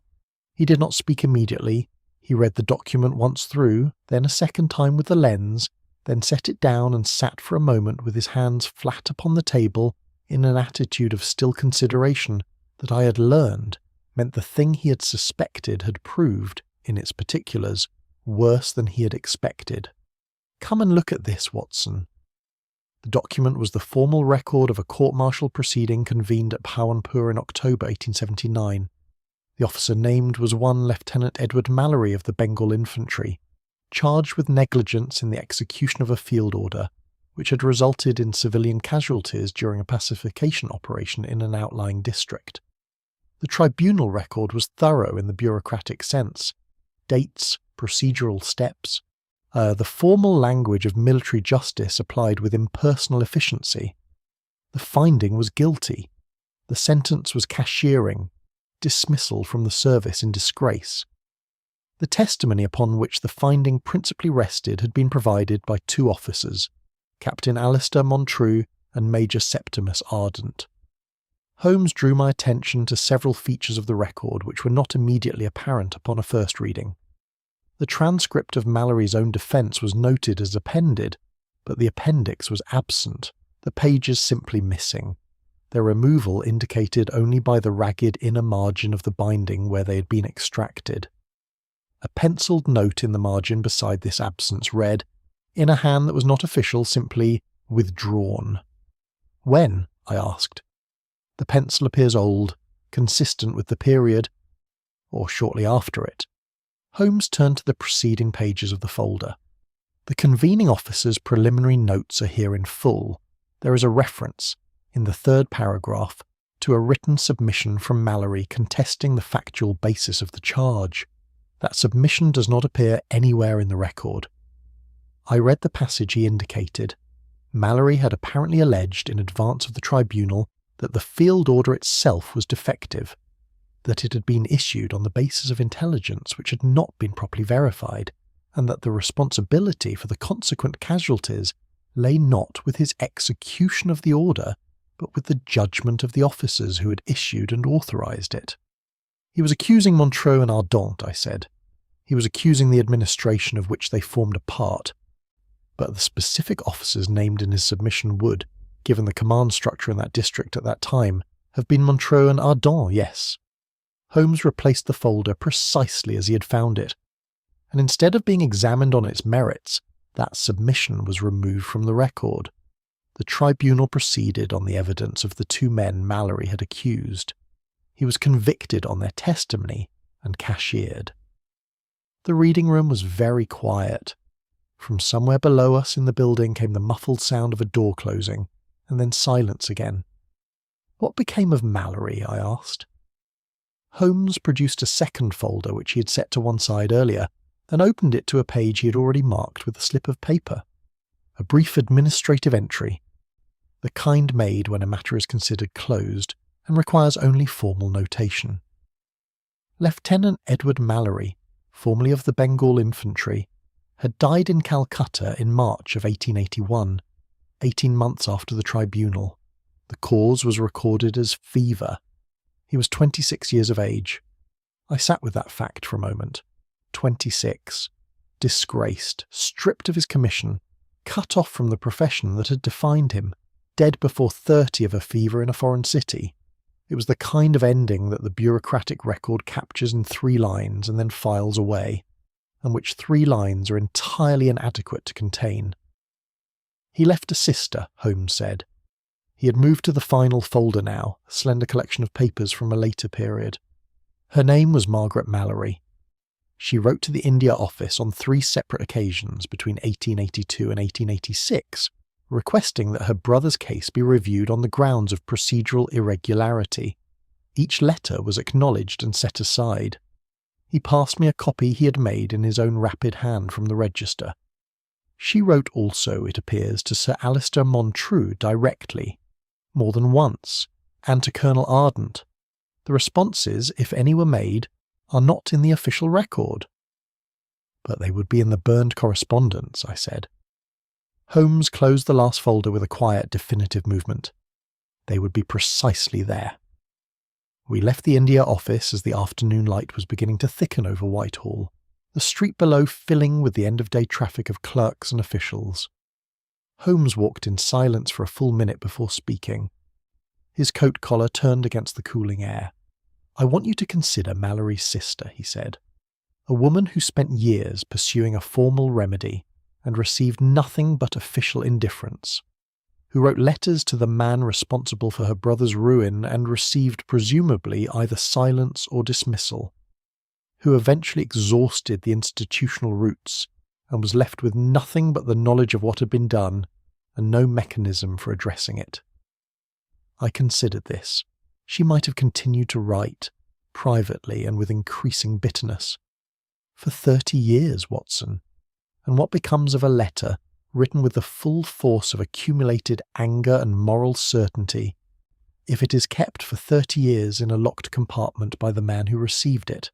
A: He did not speak immediately. He read the document once through, then a second time with the lens, then set it down and sat for a moment with his hands flat upon the table in an attitude of still consideration that I had learned meant the thing he had suspected had proved, in its particulars, worse than he had expected. "Come and look at this, Watson." The document was the formal record of a court-martial proceeding convened at Bhawanpur in October 1879. The officer named was one Lieutenant Edward Mallory of the Bengal Infantry, charged with negligence in the execution of a field order, which had resulted in civilian casualties during a pacification operation in an outlying district. The tribunal record was thorough in the bureaucratic sense. Dates, procedural steps, the formal language of military justice applied with impersonal efficiency. The finding was guilty. The sentence was cashiering, dismissal from the service in disgrace. The testimony upon which the finding principally rested had been provided by two officers, Captain Alistair Montreux and Major Septimus Ardent. Holmes drew my attention to several features of the record which were not immediately apparent upon a first reading. The transcript of Mallory's own defence was noted as appended, but the appendix was absent, the pages simply missing, their removal indicated only by the ragged inner margin of the binding where they had been extracted. A pencilled note in the margin beside this absence read, in a hand that was not official, simply "withdrawn." "When?" I asked. "The pencil appears old, consistent with the period, or shortly after it." Holmes turned to the preceding pages of the folder. "The convening officer's preliminary notes are here in full. There is a reference, in the third paragraph, to a written submission from Mallory contesting the factual basis of the charge. That submission does not appear anywhere in the record." I read the passage he indicated. Mallory had apparently alleged in advance of the tribunal that the field order itself was defective, that it had been issued on the basis of intelligence which had not been properly verified, and that the responsibility for the consequent casualties lay not with his execution of the order, but with the judgment of the officers who had issued and authorised it. He was accusing Montreux and Ardent, I said. He was accusing the administration of which they formed a part. But the specific officers named in his submission would, given the command structure in that district at that time, have been Montreux and Ardent, yes. Holmes replaced the folder precisely as he had found it, and instead of being examined on its merits, that submission was removed from the record. The tribunal proceeded on the evidence of the two men Mallory had accused. He was convicted on their testimony and cashiered. The reading room was very quiet. From somewhere below us in the building came the muffled sound of a door closing, and then silence again. "What became of Mallory?" I asked. Holmes produced a second folder which he had set to one side earlier, and opened it to a page he had already marked with a slip of paper. A brief administrative entry, the kind made when a matter is considered closed and requires only formal notation. Lieutenant Edward Mallory, formerly of the Bengal Infantry, had died in Calcutta in March of 1881, 18 months after the tribunal. The cause was recorded as fever. He was 26 years of age. I sat with that fact for a moment. 26. Disgraced, stripped of his commission, cut off from the profession that had defined him, dead before 30 of a fever in a foreign city. It was the kind of ending that the bureaucratic record captures in 3 lines and then files away, and which 3 lines are entirely inadequate to contain. He left a sister, Holmes said. He had moved to the final folder now, a slender collection of papers from a later period. Her name was Margaret Mallory. She wrote to the India office on 3 separate occasions between 1882 and 1886, requesting that her brother's case be reviewed on the grounds of procedural irregularity. Each letter was acknowledged and set aside. He passed me a copy he had made in his own rapid hand from the register. She wrote also, it appears, to Sir Alistair Montreux directly, more than once, and to Colonel Ardent. The responses, if any were made, are not in the official record. But they would be in the Burned Correspondence, I said. Holmes closed the last folder with a quiet, definitive movement. They would be precisely there. We left the India office as the afternoon light was beginning to thicken over Whitehall, the street below filling with the end-of-day traffic of clerks and officials. Holmes walked in silence for a full minute before speaking. His coat collar turned against the cooling air. "I want you to consider Mallory's sister," he said. "A woman who spent years pursuing a formal remedy and received nothing but official indifference. who wrote letters to the man responsible for her brother's ruin and received presumably either silence or dismissal, who eventually exhausted the institutional routes and was left with nothing but the knowledge of what had been done and no mechanism for addressing it. I considered this. She might have continued to write, privately and with increasing bitterness. For 30 years, Watson. And what becomes of a letter written with the full force of accumulated anger and moral certainty, if it is kept for 30 years in a locked compartment by the man who received it?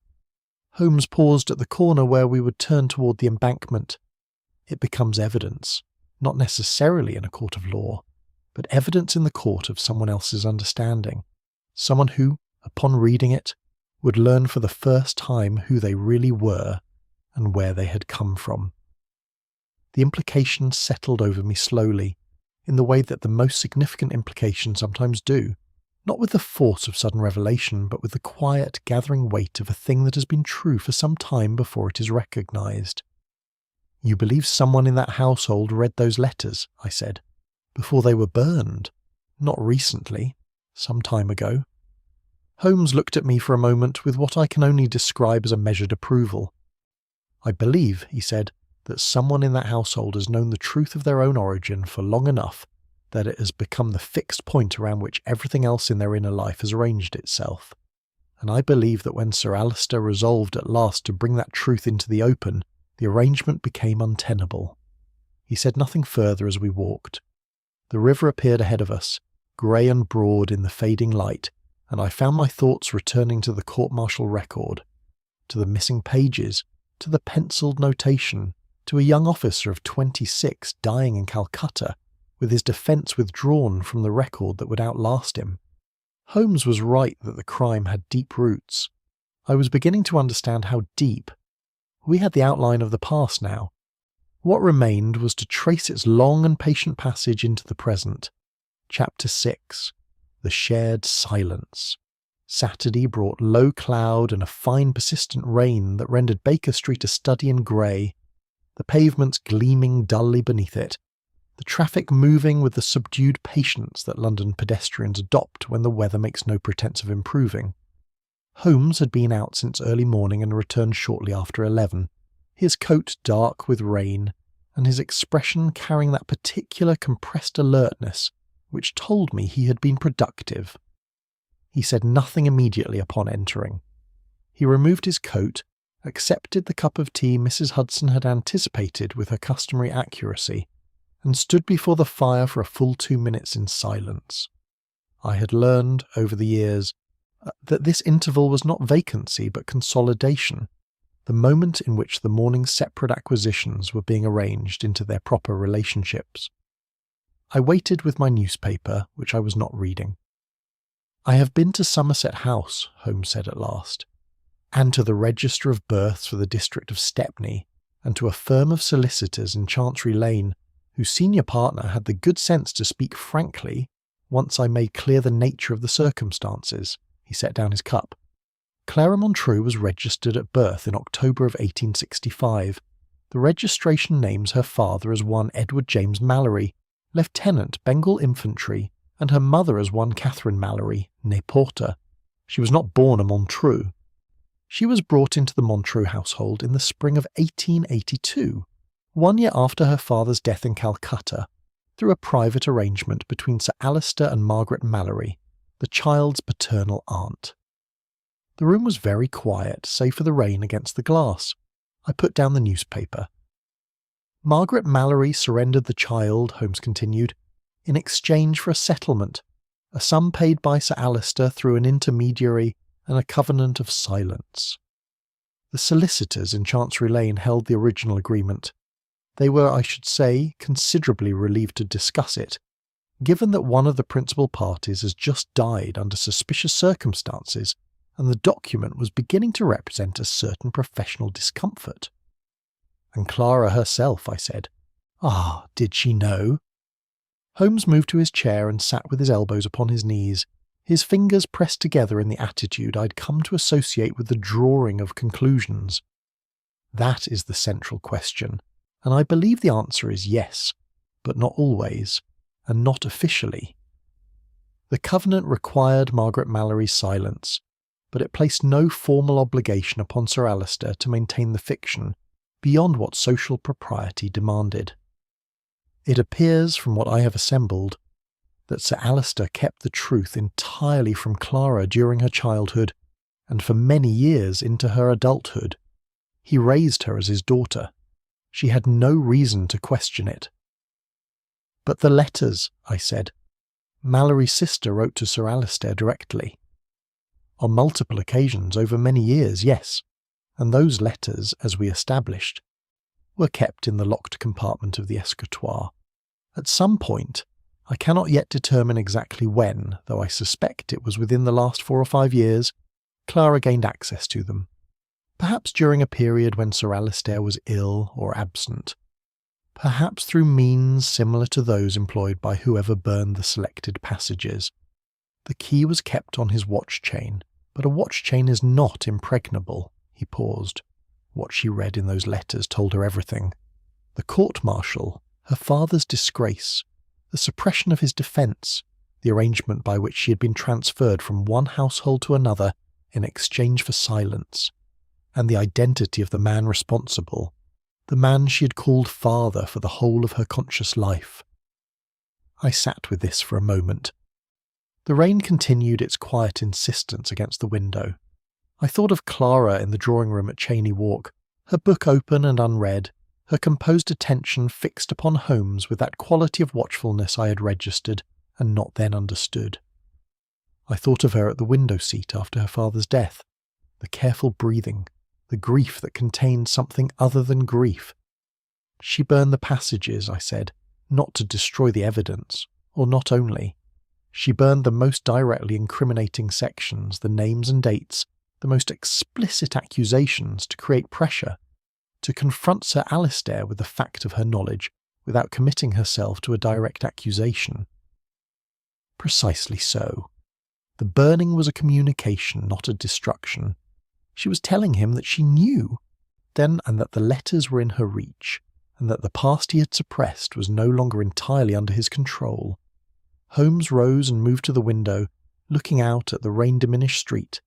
A: Holmes paused at the corner where we would turn toward the embankment. It becomes evidence, not necessarily in a court of law, but evidence in the court of someone else's understanding, someone who, upon reading it, would learn for the first time who they really were and where they had come from. The implications settled over me slowly, in the way that the most significant implications sometimes do, not with the force of sudden revelation, but with the quiet, gathering weight of a thing that has been true for some time before it is recognised. "You believe someone in that household read those letters," I said, "before they were burned? Not recently, some time ago?" Holmes looked at me for a moment with what I can only describe as a measured approval. "I believe," he said, "that someone in that household has known the truth of their own origin for long enough that it has become the fixed point around which everything else in their inner life has arranged itself. And I believe that when Sir Alistair resolved at last to bring that truth into the open, the arrangement became untenable." He said nothing further as we walked. The river appeared ahead of us, grey and broad in the fading light, and I found my thoughts returning to the court-martial record, to the missing pages, to the pencilled notation, to a young officer of 26 dying in Calcutta, with his defence withdrawn from the record that would outlast him. Holmes was right that the crime had deep roots. I was beginning to understand how deep. We had the outline of the past now. What remained was to trace its long and patient passage into the present. Chapter 6. The Shared Silence. Saturday brought low cloud and a fine persistent rain that rendered Baker Street a study in grey, the pavements gleaming dully beneath it, the traffic moving with the subdued patience that London pedestrians adopt when the weather makes no pretence of improving. Holmes had been out since early morning and returned shortly after 11, his coat dark with rain, and his expression carrying that particular compressed alertness which told me he had been productive. He said nothing immediately upon entering. He removed his coat, accepted the cup of tea Mrs. Hudson had anticipated with her customary accuracy, and stood before the fire for a full 2 minutes in silence. I had learned, over the years, that this interval was not vacancy but consolidation, the moment in which the morning's separate acquisitions were being arranged into their proper relationships. I waited with my newspaper, which I was not reading. "I have been to Somerset House," Holmes said at last, "and to the Register of Births for the district of Stepney, and to a firm of solicitors in Chancery Lane, whose senior partner had the good sense to speak frankly once I made clear the nature of the circumstances." He set down his cup. "Clara Montreux was registered at birth in October of 1865. The registration names her father as one Edward James Mallory, Lieutenant Bengal Infantry, and her mother as one Catherine Mallory, née Porter. She was not born a Montreux. She was brought into the Montreux household in the spring of 1882, 1 year after her father's death in Calcutta, through a private arrangement between Sir Alistair and Margaret Mallory, the child's paternal aunt." The room was very quiet, save for the rain against the glass. I put down the newspaper. "Margaret Mallory surrendered the child," Holmes continued, "in exchange for a settlement, a sum paid by Sir Alistair through an intermediary, and a covenant of silence. The solicitors in Chancery Lane held the original agreement. They were, I should say, considerably relieved to discuss it, given that one of the principal parties has just died under suspicious circumstances, and the document was beginning to represent a certain professional discomfort." "And Clara herself," I said. "Ah, did she know?" Holmes moved to his chair and sat with his elbows upon his knees, his fingers pressed together in the attitude I'd come to associate with the drawing of conclusions. "That is the central question, and I believe the answer is yes, but not always, and not officially. The covenant required Margaret Mallory's silence, but it placed no formal obligation upon Sir Alistair to maintain the fiction beyond what social propriety demanded. It appears, from what I have assembled, that Sir Alistair kept the truth entirely from Clara during her childhood and for many years into her adulthood. He raised her as his daughter. She had no reason to question it. "But the letters," I said. "Mallory's sister wrote to Sir Alistair directly." "On multiple occasions over many years, yes, and those letters, as we established, were kept in the locked compartment of the escritoire. At some point, I cannot yet determine exactly when, though I suspect it was within the last 4 or 5 years, Clara gained access to them. Perhaps during a period when Sir Alistair was ill or absent. Perhaps through means similar to those employed by whoever burned the selected passages. The key was kept on his watch chain, but a watch chain is not impregnable." He paused. What she read in those letters told her everything. The court-martial, her father's disgrace, the suppression of his defence, the arrangement by which she had been transferred from one household to another in exchange for silence, and the identity of the man responsible, the man she had called father for the whole of her conscious life. I sat with this for a moment. The rain continued its quiet insistence against the window. I thought of Clara in the drawing-room at Cheyne Walk, her book open and unread, her composed attention fixed upon Holmes with that quality of watchfulness I had registered and not then understood. I thought of her at the window-seat after her father's death, the careful breathing, the grief that contained something other than grief. She burned the passages, I said, not to destroy the evidence, or not only. She burned the most directly incriminating sections, the names and dates, the most explicit accusations to create pressure, to confront Sir Alistair with the fact of her knowledge without committing herself to a direct accusation. Precisely so. The burning was a communication, not a destruction. She was telling him that she knew, then, and that the letters were in her reach, and that the past he had suppressed was no longer entirely under his control. Holmes rose and moved to the window, looking out at the rain-diminished street,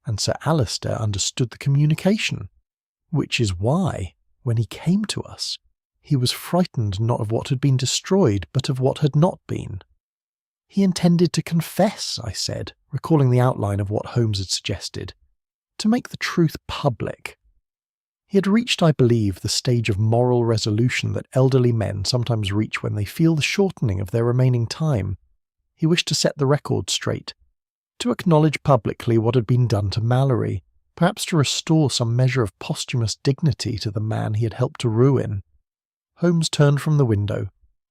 A: and Sir Alistair understood the communication, which is why, when he came to us, he was frightened not of what had been destroyed, but of what had not been. He intended to confess, I said, recalling the outline of what Holmes had suggested, to make the truth public. He had reached, I believe, the stage of moral resolution that elderly men sometimes reach when they feel the shortening of their remaining time. He wished to set the record straight, to acknowledge publicly what had been done to Mallory, perhaps to restore some measure of posthumous dignity to the man he had helped to ruin. Holmes turned from the window.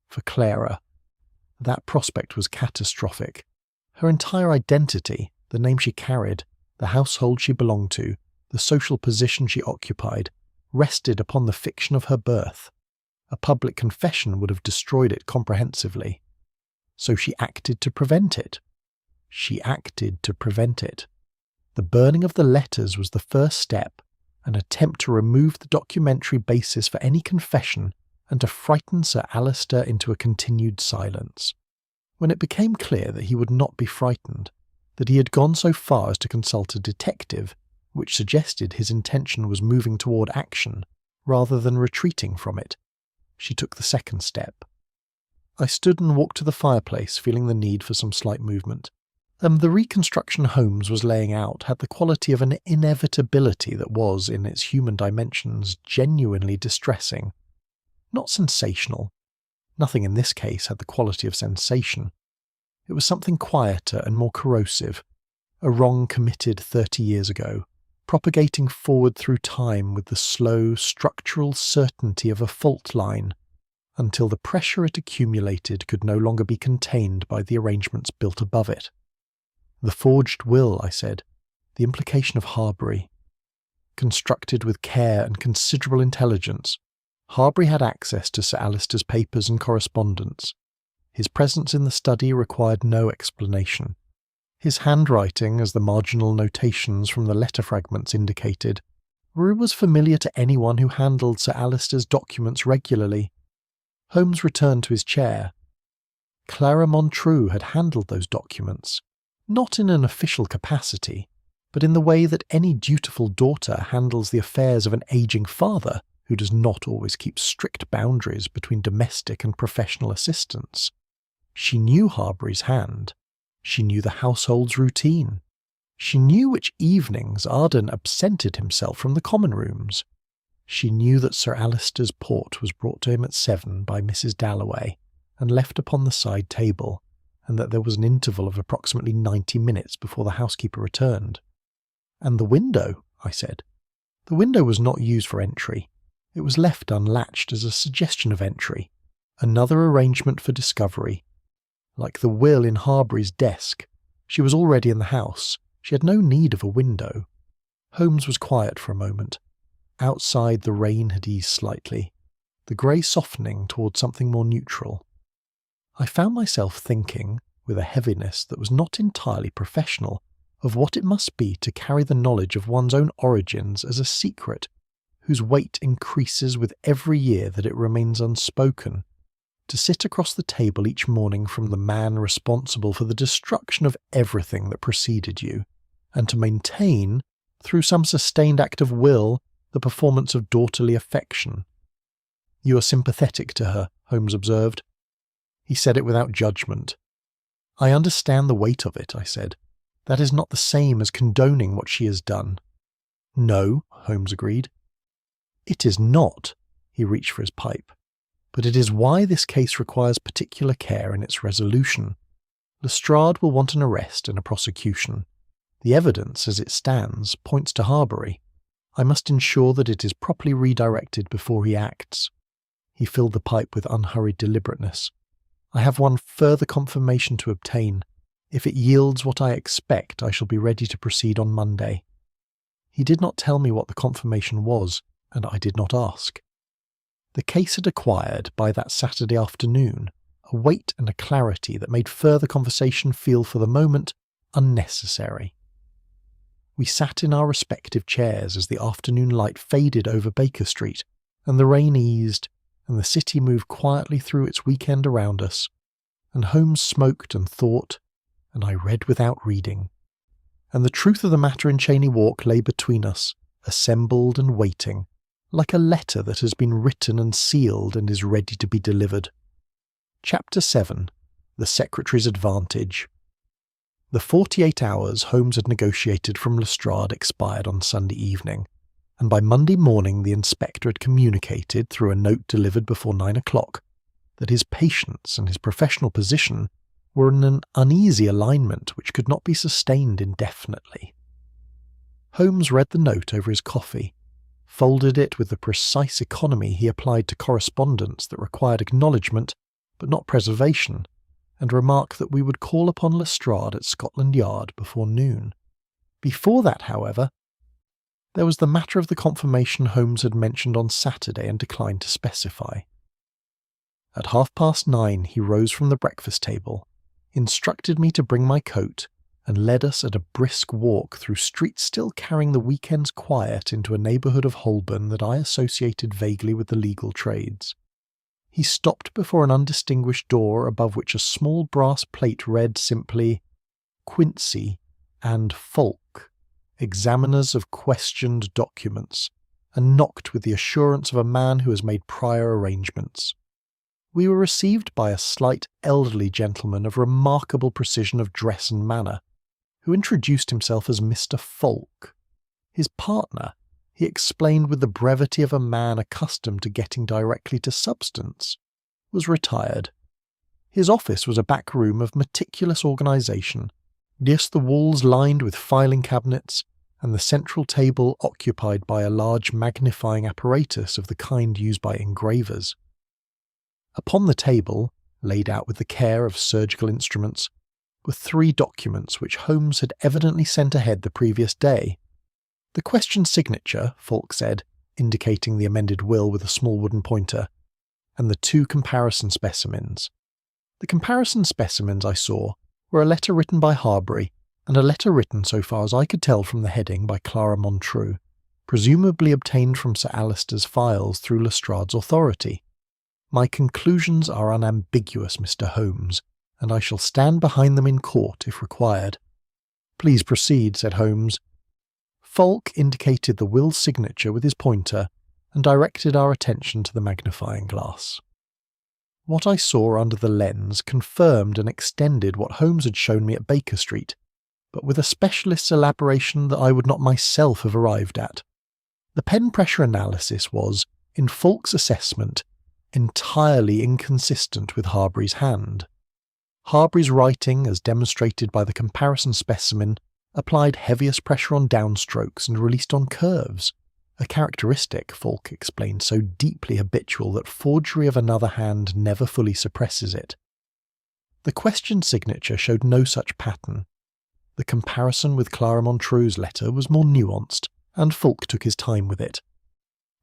A: For Clara. That prospect was catastrophic. Her entire identity, the name she carried, the household she belonged to, the social position she occupied, rested upon the fiction of her birth. A public confession would have destroyed it comprehensively. So she acted to prevent it. She acted to prevent it. The burning of the letters was the first step, an attempt to remove the documentary basis for any confession and to frighten Sir Alistair into a continued silence. When it became clear that he would not be frightened, that he had gone so far as to consult a detective, which suggested his intention was moving toward action rather than retreating from it, she took the second step. I stood and walked to the fireplace, feeling the need for some slight movement. The reconstruction Holmes was laying out had the quality of an inevitability that was, in its human dimensions, genuinely distressing. Not sensational. Nothing in this case had the quality of sensation. It was something quieter and more corrosive, a wrong committed 30 years ago, propagating forward through time with the slow, structural certainty of a fault line, until the pressure it accumulated could no longer be contained by the arrangements built above it. The forged will, I said, the implication of Harbury. Constructed with care and considerable intelligence, Harbury had access to Sir Alistair's papers and correspondence. His presence in the study required no explanation. His handwriting, as the marginal notations from the letter fragments indicated, was familiar to anyone who handled Sir Alistair's documents regularly. Holmes returned to his chair. Clara Montreux had handled those documents, not in an official capacity, but in the way that any dutiful daughter handles the affairs of an aging father who does not always keep strict boundaries between domestic and professional assistants. She knew Harbury's hand. She knew the household's routine. She knew which evenings Arden absented himself from the common rooms. She knew that Sir Alistair's port was brought to him at 7 by Mrs. Dalloway and left upon the side table, and that there was an interval of approximately 90 minutes before the housekeeper returned. "And the window," I said. "The window was not used for entry. It was left unlatched as a suggestion of entry, another arrangement for discovery. Like the will in Harbury's desk, she was already in the house. She had no need of a window." Holmes was quiet for a moment. Outside, the rain had eased slightly, the grey softening towards something more neutral. I found myself thinking, with a heaviness that was not entirely professional, of what it must be to carry the knowledge of one's own origins as a secret, whose weight increases with every year that it remains unspoken, to sit across the table each morning from the man responsible for the destruction of everything that preceded you, and to maintain, through some sustained act of will, the performance of daughterly affection. "You are sympathetic to her," Holmes observed. He said it without judgment. "I understand the weight of it," I said. "That is not the same as condoning what she has done." "No," Holmes agreed. "It is not." He reached for his pipe. "But it is why this case requires particular care in its resolution. Lestrade will want an arrest and a prosecution. The evidence, as it stands, points to Harbury. I must ensure that it is properly redirected before he acts." He filled the pipe with unhurried deliberateness. "I have one further confirmation to obtain. If it yields what I expect, I shall be ready to proceed on Monday." He did not tell me what the confirmation was, and I did not ask. The case had acquired, by that Saturday afternoon, a weight and a clarity that made further conversation feel for the moment unnecessary. We sat in our respective chairs as the afternoon light faded over Baker Street, and the rain eased, and the city moved quietly through its weekend around us, and Holmes smoked and thought, and I read without reading. And the truth of the matter in Cheyne Walk lay between us, assembled and waiting, like a letter that has been written and sealed and is ready to be delivered. Chapter 7. The Secretary's Advantage. The 48 hours Holmes had negotiated from Lestrade expired on Sunday evening, and by Monday morning the inspector had communicated, through a note delivered before 9 o'clock, that his patience and his professional position were in an uneasy alignment which could not be sustained indefinitely. Holmes read the note over his coffee, folded it with the precise economy he applied to correspondence that required acknowledgment but not preservation, and remarked that we would call upon Lestrade at Scotland Yard before noon. Before that, however, there was the matter of the confirmation Holmes had mentioned on Saturday and declined to specify. At 9:30 he rose from the breakfast table, instructed me to bring my coat, and led us at a brisk walk through streets still carrying the weekend's quiet into a neighbourhood of Holborn that I associated vaguely with the legal trades. He stopped before an undistinguished door above which a small brass plate read simply, "Quincy and Folk, examiners of questioned documents," and knocked with the assurance of a man who has made prior arrangements. We were received by a slight elderly gentleman of remarkable precision of dress and manner, who introduced himself as Mr. Folk. His partner, he explained with the brevity of a man accustomed to getting directly to substance, was retired. His office was a back room of meticulous organisation, just the walls lined with filing cabinets, and the central table occupied by a large magnifying apparatus of the kind used by engravers. Upon the table, laid out with the care of surgical instruments, were 3 documents which Holmes had evidently sent ahead the previous day. The questioned signature, Folk said, indicating the amended will with a small wooden pointer, and the 2 comparison specimens. The comparison specimens I saw were a letter written by Harbury, and a letter written, so far as I could tell from the heading, by Clara Montreux, presumably obtained from Sir Alistair's files through Lestrade's authority. My conclusions are unambiguous, Mr. Holmes, and I shall stand behind them in court if required." "Please proceed," said Holmes. Falk indicated the will's signature with his pointer and directed our attention to the magnifying glass. What I saw under the lens confirmed and extended what Holmes had shown me at Baker Street, but with a specialist's elaboration that I would not myself have arrived at. The pen pressure analysis was, in Falk's assessment, entirely inconsistent with Harbury's hand. Harbury's writing, as demonstrated by the comparison specimen, applied heaviest pressure on downstrokes and released on curves, a characteristic, Falk explained, so deeply habitual that forgery of another hand never fully suppresses it. The questioned signature showed no such pattern. The comparison with Clara Montreux's letter was more nuanced, and Falk took his time with it.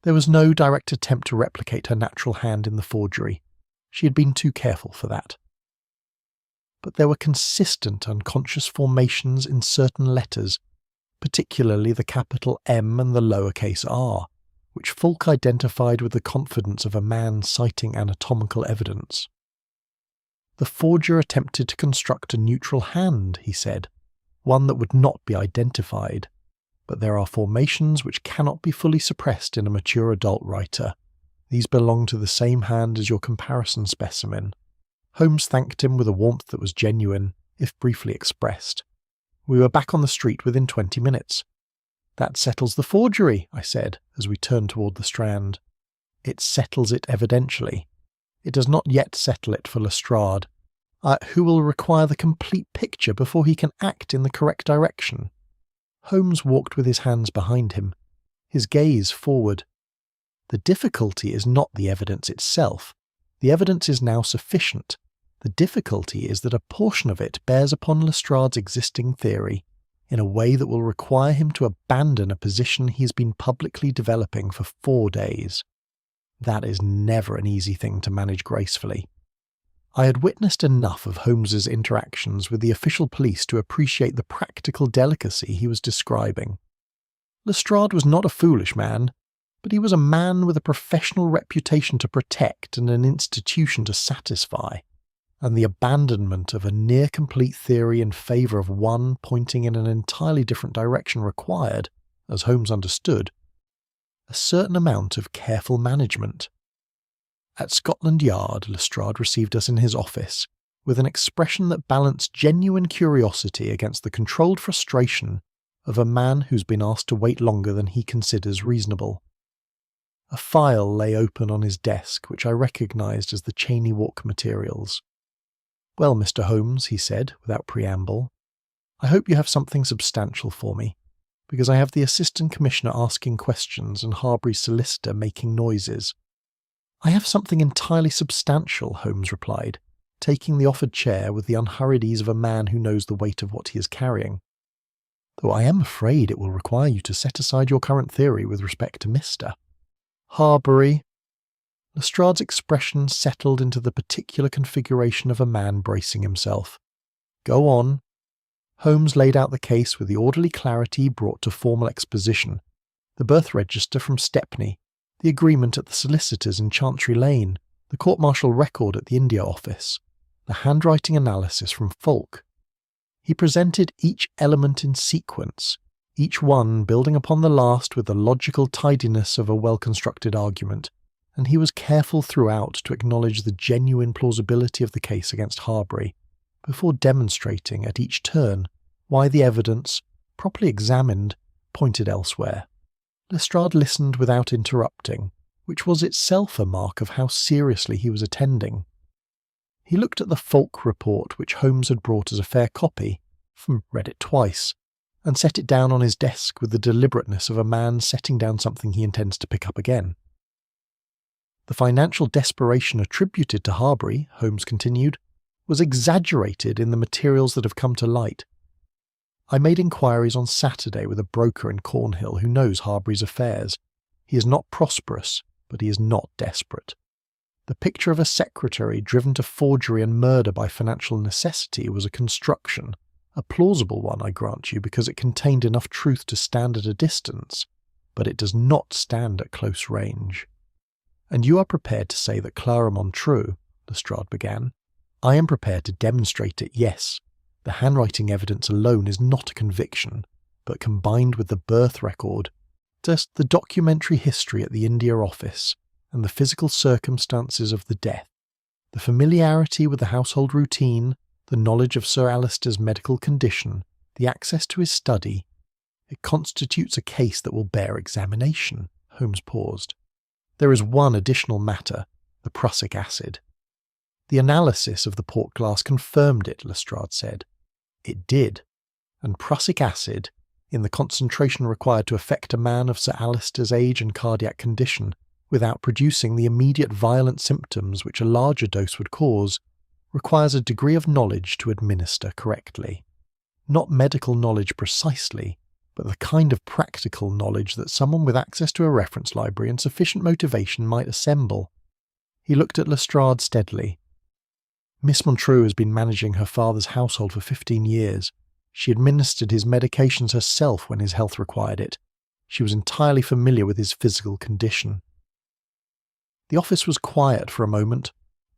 A: There was no direct attempt to replicate her natural hand in the forgery. She had been too careful for that. But there were consistent unconscious formations in certain letters, particularly the capital M and the lowercase r, which Falk identified with the confidence of a man citing anatomical evidence. "The forger attempted to construct a neutral hand," he said, "one that would not be identified. But there are formations which cannot be fully suppressed in a mature adult writer. These belong to the same hand as your comparison specimen." Holmes thanked him with a warmth that was genuine, if briefly expressed. We were back on the street within 20 minutes. "That settles the forgery," I said, as we turned toward the Strand. "It settles it evidentially. It does not yet settle it for Lestrade, who will require the complete picture before he can act in the correct direction." Holmes walked with his hands behind him, his gaze forward. "The difficulty is not the evidence itself. The evidence is now sufficient. The difficulty is that a portion of it bears upon Lestrade's existing theory in a way that will require him to abandon a position he has been publicly developing for 4 days. That is never an easy thing to manage gracefully." I had witnessed enough of Holmes's interactions with the official police to appreciate the practical delicacy he was describing. Lestrade was not a foolish man, but he was a man with a professional reputation to protect and an institution to satisfy, and the abandonment of a near-complete theory in favour of one pointing in an entirely different direction required, as Holmes understood, a certain amount of careful management. At Scotland Yard, Lestrade received us in his office, with an expression that balanced genuine curiosity against the controlled frustration of a man who's been asked to wait longer than he considers reasonable. A file lay open on his desk, which I recognised as the Cheyne Walk materials. "Well, Mr. Holmes," he said, without preamble, "I hope you have something substantial for me, because I have the Assistant Commissioner asking questions and Harbury's solicitor making noises." "I have something entirely substantial," Holmes replied, taking the offered chair with the unhurried ease of a man who knows the weight of what he is carrying. "Though I am afraid it will require you to set aside your current theory with respect to Mr. Harbury." Lestrade's expression settled into the particular configuration of a man bracing himself. "Go on." Holmes laid out the case with the orderly clarity he brought to formal exposition. The birth register from Stepney, the agreement at the solicitors in Chancery Lane, the court-martial record at the India Office, the handwriting analysis from Falk. He presented each element in sequence, each one building upon the last with the logical tidiness of a well-constructed argument, and he was careful throughout to acknowledge the genuine plausibility of the case against Harbury, before demonstrating at each turn why the evidence, properly examined, pointed elsewhere. Lestrade listened without interrupting, which was itself a mark of how seriously he was attending. He looked at the Falk report which Holmes had brought as a fair copy, read it twice, and set it down on his desk with the deliberateness of a man setting down something he intends to pick up again. "The financial desperation attributed to Harbury," Holmes continued, "was exaggerated in the materials that have come to light. I made inquiries on Saturday with a broker in Cornhill who knows Harbury's affairs. He is not prosperous, but he is not desperate. The picture of a secretary driven to forgery and murder by financial necessity was a construction, a plausible one, I grant you, because it contained enough truth to stand at a distance, but it does not stand at close range." "And you are prepared to say that Clara Montreux," Lestrade began. I am prepared to demonstrate it, yes. The handwriting evidence alone is not a conviction, but combined with the birth record, just the documentary history at the India office, and the physical circumstances of the death, the familiarity with the household routine, the knowledge of Sir Alistair's medical condition, the access to his study, it constitutes a case that will bear examination. Holmes paused. There is one additional matter, the prussic acid. The analysis of the port glass confirmed it, Lestrade said. It did, and prussic acid, in the concentration required to affect a man of Sir Alistair's age and cardiac condition, without producing the immediate violent symptoms which a larger dose would cause, requires a degree of knowledge to administer correctly. Not medical knowledge precisely, but the kind of practical knowledge that someone with access to a reference library and sufficient motivation might assemble. He looked at Lestrade steadily. Miss Montreux has been managing her father's household for 15 years. She administered his medications herself when his health required it. She was entirely familiar with his physical condition. The office was quiet for a moment,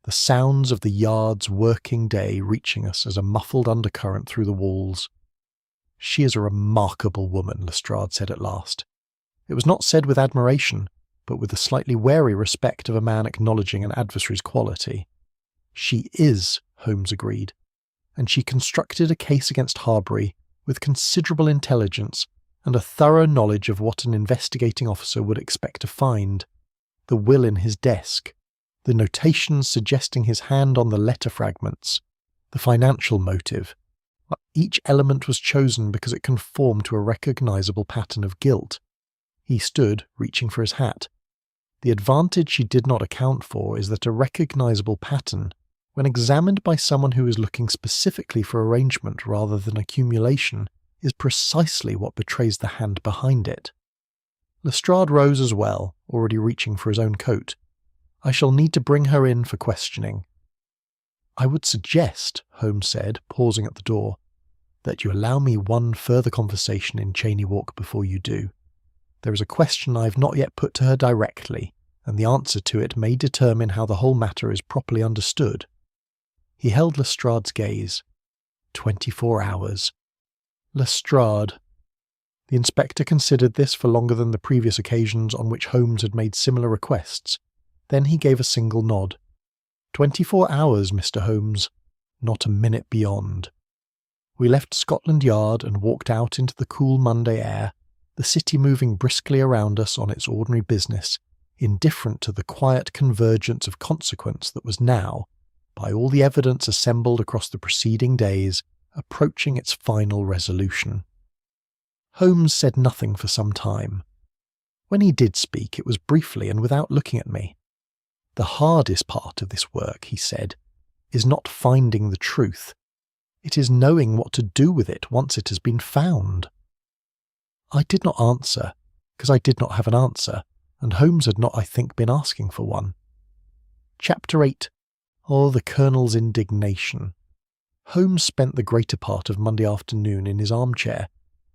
A: the sounds of the yard's working day reaching us as a muffled undercurrent through the walls. She is a remarkable woman, Lestrade said at last. It was not said with admiration, but with the slightly wary respect of a man acknowledging an adversary's quality. She is, Holmes agreed, and she constructed a case against Harbury with considerable intelligence and a thorough knowledge of what an investigating officer would expect to find. The will in his desk, the notations suggesting his hand on the letter fragments, the financial motive. Each element was chosen because it conformed to a recognizable pattern of guilt. He stood, reaching for his hat. The advantage she did not account for is that a recognizable pattern, when examined by someone who is looking specifically for arrangement rather than accumulation, is precisely what betrays the hand behind it. Lestrade rose as well, already reaching for his own coat. I shall need to bring her in for questioning. I would suggest, Holmes said, pausing at the door, that you allow me one further conversation in Cheyne Walk before you do. There is a question I have not yet put to her directly, and the answer to it may determine how the whole matter is properly understood. He held Lestrade's gaze. 24 hours. Lestrade. The inspector considered this for longer than the previous occasions on which Holmes had made similar requests. Then he gave a single nod. 24 hours, Mr. Holmes. Not a minute beyond. We left Scotland Yard and walked out into the cool Monday air, the city moving briskly around us on its ordinary business, indifferent to the quiet convergence of consequence that was now, by all the evidence assembled across the preceding days, approaching its final resolution. Holmes said nothing for some time. When he did speak, it was briefly and without looking at me. The hardest part of this work, he said, is not finding the truth. It is knowing what to do with it once it has been found. I did not answer, because I did not have an answer, and Holmes had not, I think, been asking for one. Chapter 8. Oh, the Colonel's Indignation. Holmes spent the greater part of Monday afternoon in his armchair,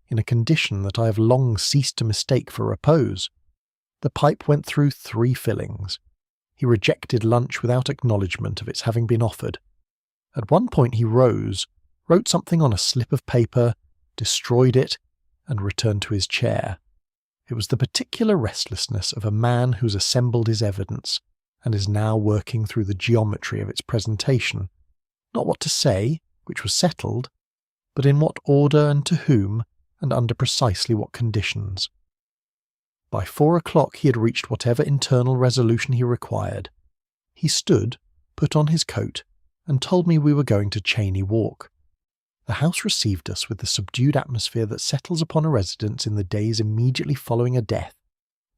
A: in a condition that I have long ceased to mistake for repose. The pipe went through 3 fillings. He rejected lunch without acknowledgement of its having been offered. At one point he rose, wrote something on a slip of paper, destroyed it, and returned to his chair. It was the particular restlessness of a man who's assembled his evidence, and is now working through the geometry of its presentation. Not what to say, which was settled, but in what order and to whom, and under precisely what conditions. By 4 o'clock he had reached whatever internal resolution he required. He stood, put on his coat, and told me we were going to Cheyne Walk. The house received us with the subdued atmosphere that settles upon a residence in the days immediately following a death.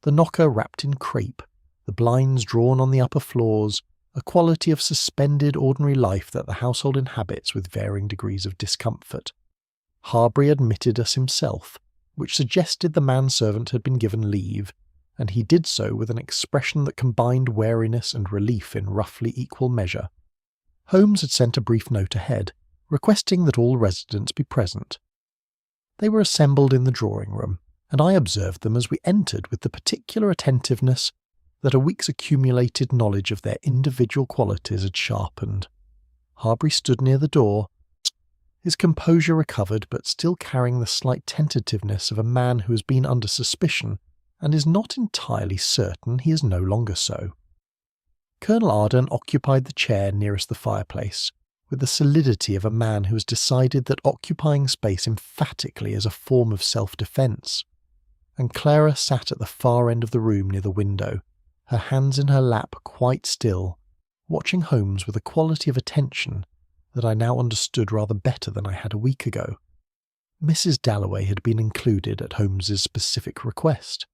A: The knocker wrapped in crape, the blinds drawn on the upper floors, a quality of suspended ordinary life that the household inhabits with varying degrees of discomfort. Harbury admitted us himself, which suggested the manservant had been given leave, and he did so with an expression that combined wariness and relief in roughly equal measure. Holmes had sent a brief note ahead, requesting that all residents be present. They were assembled in the drawing-room, and I observed them as we entered with the particular attentiveness that a week's accumulated knowledge of their individual qualities had sharpened. Harbury stood near the door, his composure recovered but still carrying the slight tentativeness of a man who has been under suspicion and is not entirely certain he is no longer so. Colonel Arden occupied the chair nearest the fireplace, with the solidity of a man who has decided that occupying space emphatically is a form of self-defence, and Clara sat at the far end of the room near the window, her hands in her lap quite still, watching Holmes with a quality of attention that I now understood rather better than I had a week ago. Mrs. Dalloway had been included at Holmes's specific request.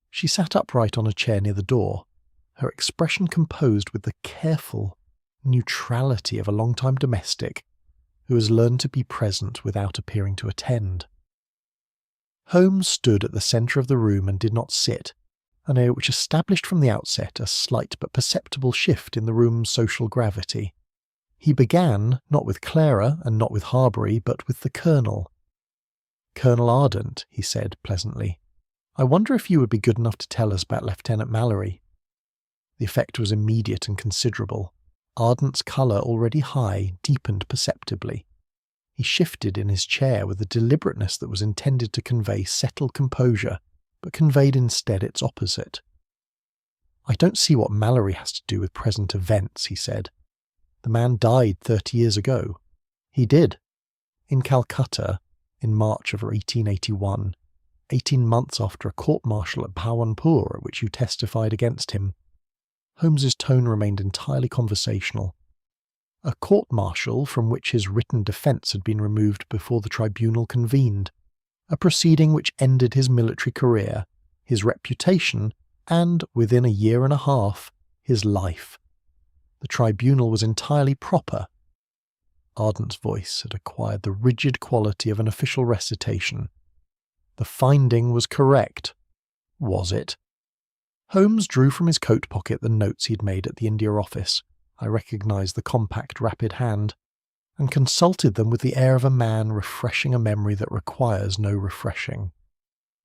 A: She sat upright on a chair near the door, her expression composed with the careful neutrality of a long-time domestic who has learned to be present without appearing to attend. Holmes stood at the centre of the room and did not sit, an air which established from the outset a slight but perceptible shift in the room's social gravity. He began, not with Clara and not with Harbury, but with the Colonel. "Colonel Ardent," he said pleasantly, "I wonder if you would be good enough to tell us about Lieutenant Mallory." The effect was immediate and considerable. Ardent's colour, already high, deepened perceptibly. He shifted in his chair with a deliberateness that was intended to convey settled composure, but conveyed instead its opposite. "I don't see what Mallory has to do with present events," he said. "The man died 30 years ago." "He did. In Calcutta, in March of 1881, 18 months after a court-martial at Bhawanpur at which you testified against him." Holmes's tone remained entirely conversational. "A court-martial from which his written defence had been removed before the tribunal convened. A proceeding which ended his military career, his reputation, and, within a year and a half, his life. The tribunal was entirely proper." Ardent's voice had acquired the rigid quality of an official recitation. "The finding was correct." "Was it?" Holmes drew from his coat pocket the notes he had made at the India office. I recognised the compact, rapid hand, and consulted them with the air of a man refreshing a memory that requires no refreshing.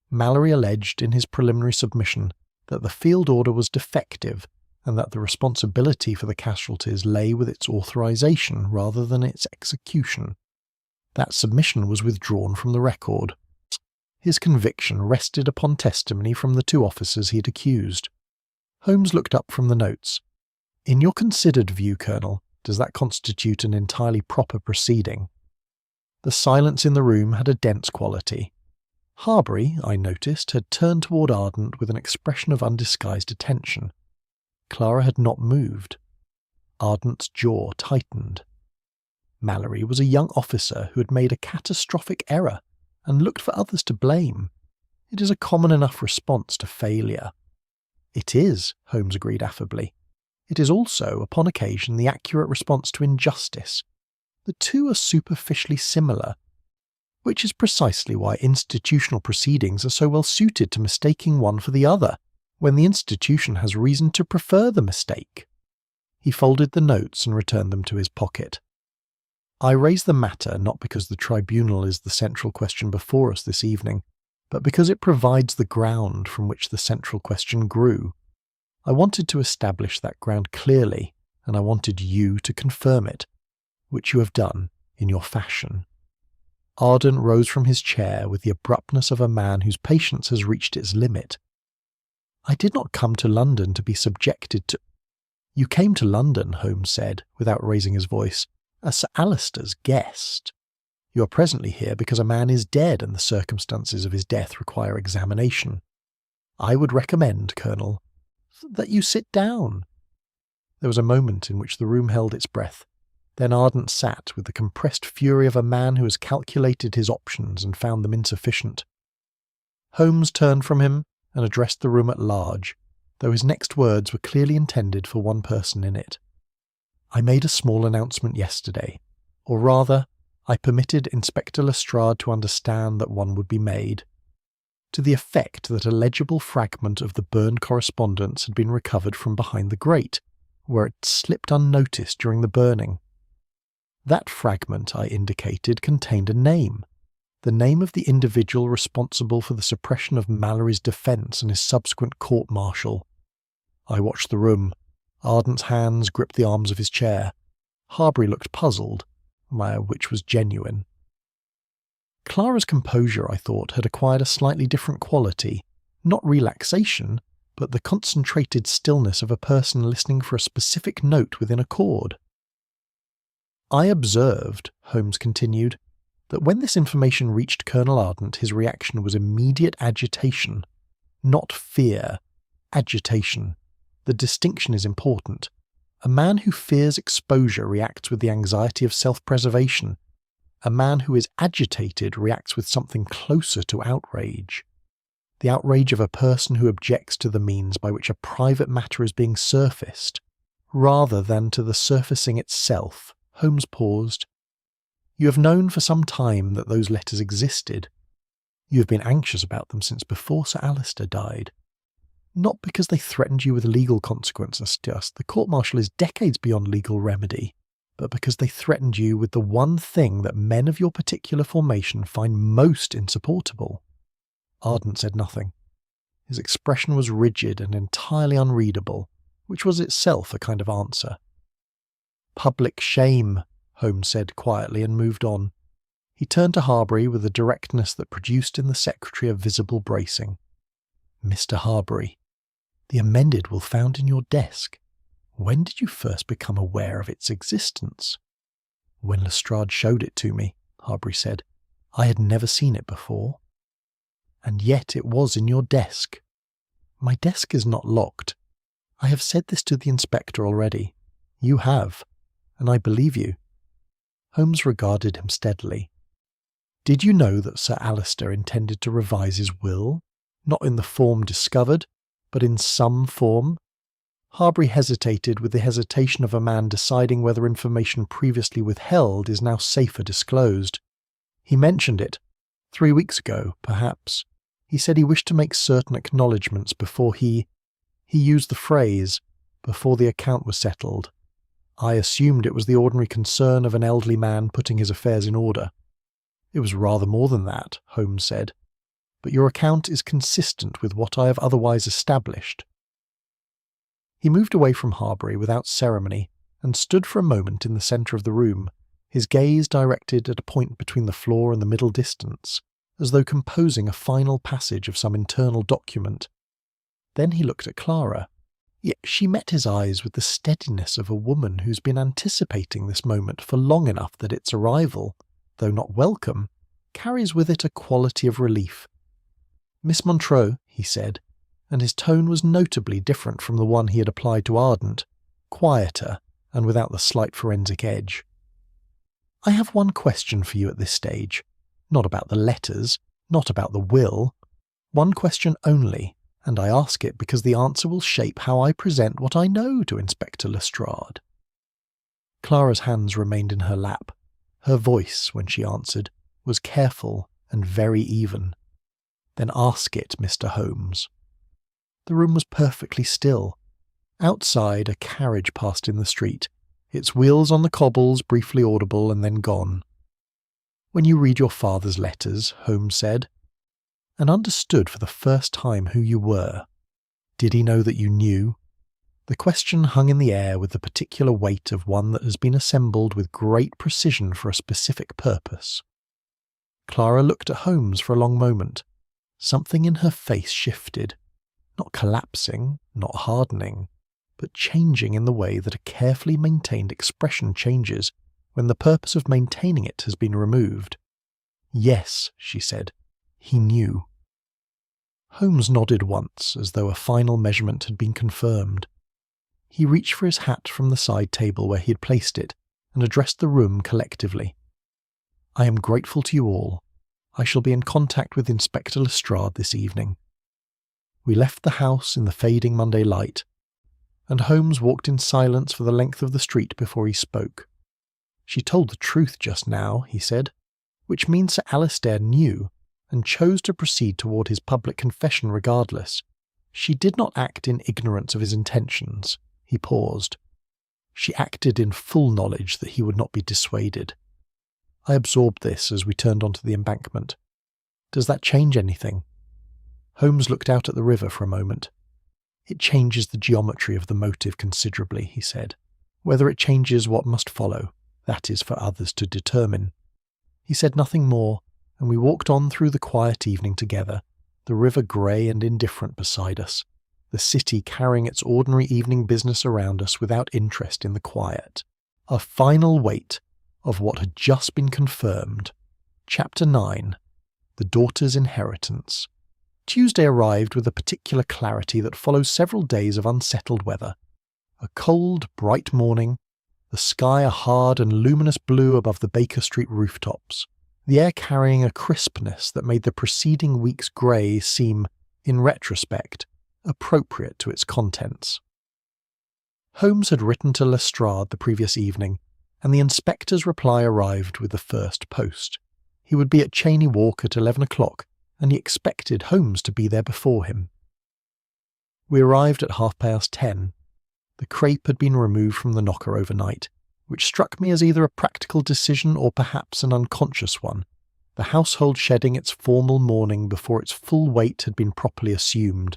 A: Mallory alleged in his preliminary submission that the field order was defective and that the responsibility for the casualties lay with its authorisation rather than its execution. That submission was withdrawn from the record. His conviction rested upon testimony from the 2 officers he had accused. Holmes looked up from the notes. "In your considered view, Colonel, does that constitute an entirely proper proceeding?" The silence in the room had a dense quality. Harbury, I noticed, had turned toward Ardent with an expression of undisguised attention. Clara had not moved. Ardent's jaw tightened. Mallory was a young officer who had made a catastrophic error and looked for others to blame. It is a common enough response to failure. "It is," Holmes agreed affably. "It is also, upon occasion, the accurate response to injustice. The two are superficially similar, which is precisely why institutional proceedings are so well suited to mistaking one for the other, when the institution has reason to prefer the mistake." He folded the notes and returned them to his pocket. "I raise the matter not because the tribunal is the central question before us this evening, but because it provides the ground from which the central question grew. I wanted to establish that ground clearly, and I wanted you to confirm it, which you have done in your fashion." Arden rose from his chair with the abruptness of a man whose patience has reached its limit. "I did not come to London to be subjected to—" "You came to London," Holmes said, without raising his voice, "as Sir Alistair's guest. You are presently here because a man is dead and the circumstances of his death require examination. I would recommend, Colonel, that you sit down." There was a moment in which the room held its breath. Then Ardent sat with the compressed fury of a man who has calculated his options and found them insufficient. Holmes turned from him and addressed the room at large, though his next words were clearly intended for one person in it. "I made a small announcement yesterday, or rather, I permitted Inspector Lestrade to understand that one would be made, to the effect that a legible fragment of the Burned Correspondence had been recovered from behind the grate, where it slipped unnoticed during the burning. That fragment, I indicated, contained a name, the name of the individual responsible for the suppression of Mallory's defence and his subsequent court-martial. I watched the room. Ardent's hands gripped the arms of his chair. Harbury looked puzzled, which was genuine. Clara's composure, I thought, had acquired a slightly different quality, not relaxation, but the concentrated stillness of a person listening for a specific note within a chord. I observed, Holmes continued, that when this information reached Colonel Ardent, his reaction was immediate agitation. Not fear. Agitation. The distinction is important. A man who fears exposure reacts with the anxiety of self-preservation. A man who is agitated reacts with something closer to outrage. The outrage of a person who objects to the means by which a private matter is being surfaced, rather than to the surfacing itself. Holmes paused. You have known for some time that those letters existed. You have been anxious about them since before Sir Alistair died. Not because they threatened you with legal consequences, the court-martial is decades beyond legal remedy, but because they threatened you with the one thing that men of your particular formation find most insupportable. Ardent said nothing. His expression was rigid and entirely unreadable, which was itself a kind of answer. Public shame, Holmes said quietly and moved on. He turned to Harbury with a directness that produced in the secretary a visible bracing. Mr. Harbury, the amended will found in your desk. When did you first become aware of its existence? When Lestrade showed it to me, Harbury said. I had never seen it before. And yet it was in your desk. My desk is not locked. I have said this to the inspector already. You have, and I believe you. Holmes regarded him steadily. Did you know that Sir Alistair intended to revise his will? Not in the form discovered, but in some form? Harbury hesitated with the hesitation of a man deciding whether information previously withheld is now safer disclosed. He mentioned it. 3 weeks ago, perhaps. He said he wished to make certain acknowledgements before he used the phrase, before the account was settled. I assumed it was the ordinary concern of an elderly man putting his affairs in order. It was rather more than that, Holmes said. But your account is consistent with what I have otherwise established. He moved away from Harbury without ceremony and stood for a moment in the centre of the room, his gaze directed at a point between the floor and the middle distance, as though composing a final passage of some internal document. Then he looked at Clara. Yet she met his eyes with the steadiness of a woman who's been anticipating this moment for long enough that its arrival, though not welcome, carries with it a quality of relief. Miss Montreux, he said, and his tone was notably different from the one he had applied to Ardent, quieter and without the slight forensic edge. I have one question for you at this stage, not about the letters, not about the will, one question only, and I ask it because the answer will shape how I present what I know to Inspector Lestrade. Clara's hands remained in her lap. Her voice, when she answered, was careful and very even. Then ask it, Mr. Holmes. The room was perfectly still. Outside, a carriage passed in the street, its wheels on the cobbles briefly audible and then gone. When you read your father's letters, Holmes said, and understood for the first time who you were, did he know that you knew? The question hung in the air with the particular weight of one that has been assembled with great precision for a specific purpose. Clara looked at Holmes for a long moment. Something in her face shifted, not collapsing, not hardening, but changing in the way that a carefully maintained expression changes when the purpose of maintaining it has been removed. Yes, she said, he knew. Holmes nodded once, as though a final measurement had been confirmed. He reached for his hat from the side table where he had placed it, and addressed the room collectively. I am grateful to you all. I shall be in contact with Inspector Lestrade this evening. We left the house in the fading Monday light, and Holmes walked in silence for the length of the street before he spoke. She told the truth just now, he said, which means Sir Alistair knew, and chose to proceed toward his public confession regardless. She did not act in ignorance of his intentions. He paused. She acted in full knowledge that he would not be dissuaded. I absorbed this as we turned onto the embankment. Does that change anything? Holmes looked out at the river for a moment. It changes the geometry of the motive considerably, he said. Whether it changes what must follow, that is for others to determine. He said nothing more, and we walked on through the quiet evening together, the river grey and indifferent beside us, the city carrying its ordinary evening business around us without interest in the quiet. A final weight of what had just been confirmed. Chapter 9. The Daughter's Inheritance. Tuesday arrived with a particular clarity that follows several days of unsettled weather. A cold, bright morning, the sky a hard and luminous blue above the Baker Street rooftops, the air carrying a crispness that made the preceding week's grey seem, in retrospect, appropriate to its contents. Holmes had written to Lestrade the previous evening, and the inspector's reply arrived with the first post. He would be at Cheyne Walk at 11 o'clock, and he expected Holmes to be there before him. We arrived at 10:30. The crape had been removed from the knocker overnight, which struck me as either a practical decision or perhaps an unconscious one, the household shedding its formal mourning before its full weight had been properly assumed.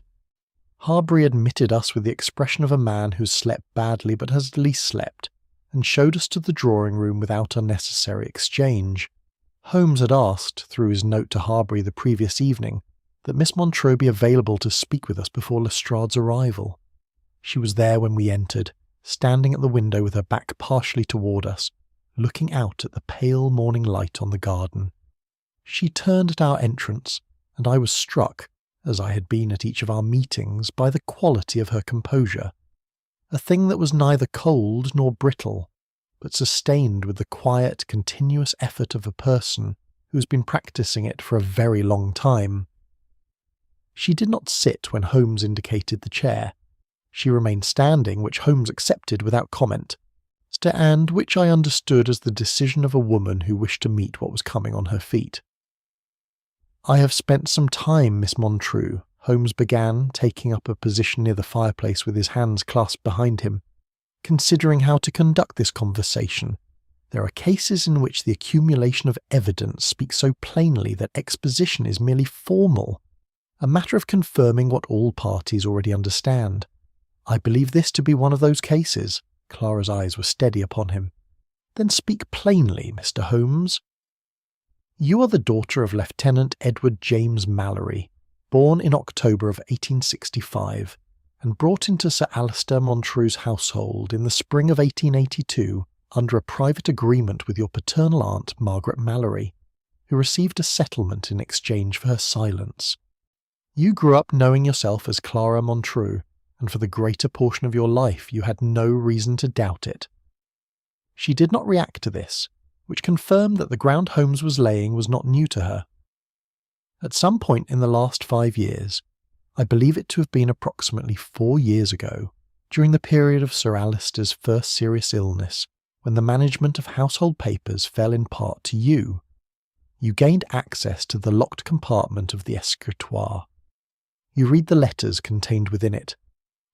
A: Harbury admitted us with the expression of a man who slept badly but has at least slept, and showed us to the drawing-room without unnecessary exchange. Holmes had asked, through his note to Harbury the previous evening, that Miss Montreux be available to speak with us before Lestrade's arrival. She was there when we entered, standing at the window with her back partially toward us, looking out at the pale morning light on the garden. She turned at our entrance, and I was struck, as I had been at each of our meetings, by the quality of her composure. A thing that was neither cold nor brittle, but sustained with the quiet, continuous effort of a person who has been practicing it for a very long time. She did not sit when Holmes indicated the chair. She remained standing, which Holmes accepted without comment, and which I understood as the decision of a woman who wished to meet what was coming on her feet. "I have spent some time, Miss Montreux," Holmes began, taking up a position near the fireplace with his hands clasped behind him, "considering how to conduct this conversation. There are cases in which the accumulation of evidence speaks so plainly that exposition is merely formal, a matter of confirming what all parties already understand. I believe this to be one of those cases." Clara's eyes were steady upon him. "Then speak plainly, Mr. Holmes." "You are the daughter of Lieutenant Edward James Mallory, born in October of 1865, and brought into Sir Alistair Montreux's household in the spring of 1882 under a private agreement with your paternal aunt, Margaret Mallory, who received a settlement in exchange for her silence. You grew up knowing yourself as Clara Montreux, and for the greater portion of your life you had no reason to doubt it." She did not react to this, which confirmed that the ground Holmes was laying was not new to her. At some point in the last 5 years, I believe it to have been approximately 4 years ago, during the period of Sir Alistair's first serious illness, when the management of household papers fell in part to you, you gained access to the locked compartment of the escritoire. You read the letters contained within it.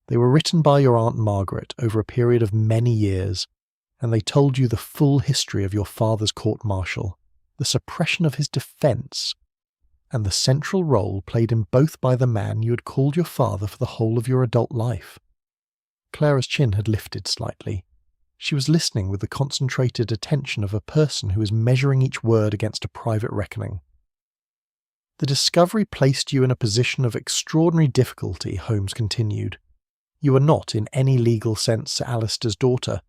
A: They were written by your Aunt Margaret over a period of many years, and they told you the full history of your father's court-martial, the suppression of his defence, and the central role played in both by the man you had called your father for the whole of your adult life. Clara's chin had lifted slightly. She was listening with the concentrated attention of a person who is measuring each word against a private reckoning. "The discovery placed you in a position of extraordinary difficulty," Holmes continued. "You were not, in any legal sense, Sir Alistair's daughter.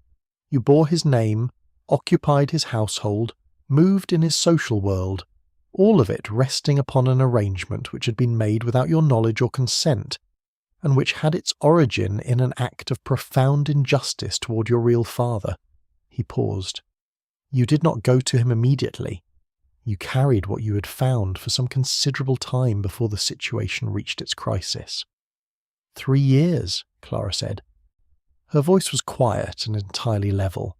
A: You bore his name, occupied his household, moved in his social world, all of it resting upon an arrangement which had been made without your knowledge or consent, and which had its origin in an act of profound injustice toward your real father." He paused. "You did not go to him immediately. You carried what you had found for some considerable time before the situation reached its crisis." 3 years, Clara said. Her voice was quiet and entirely level.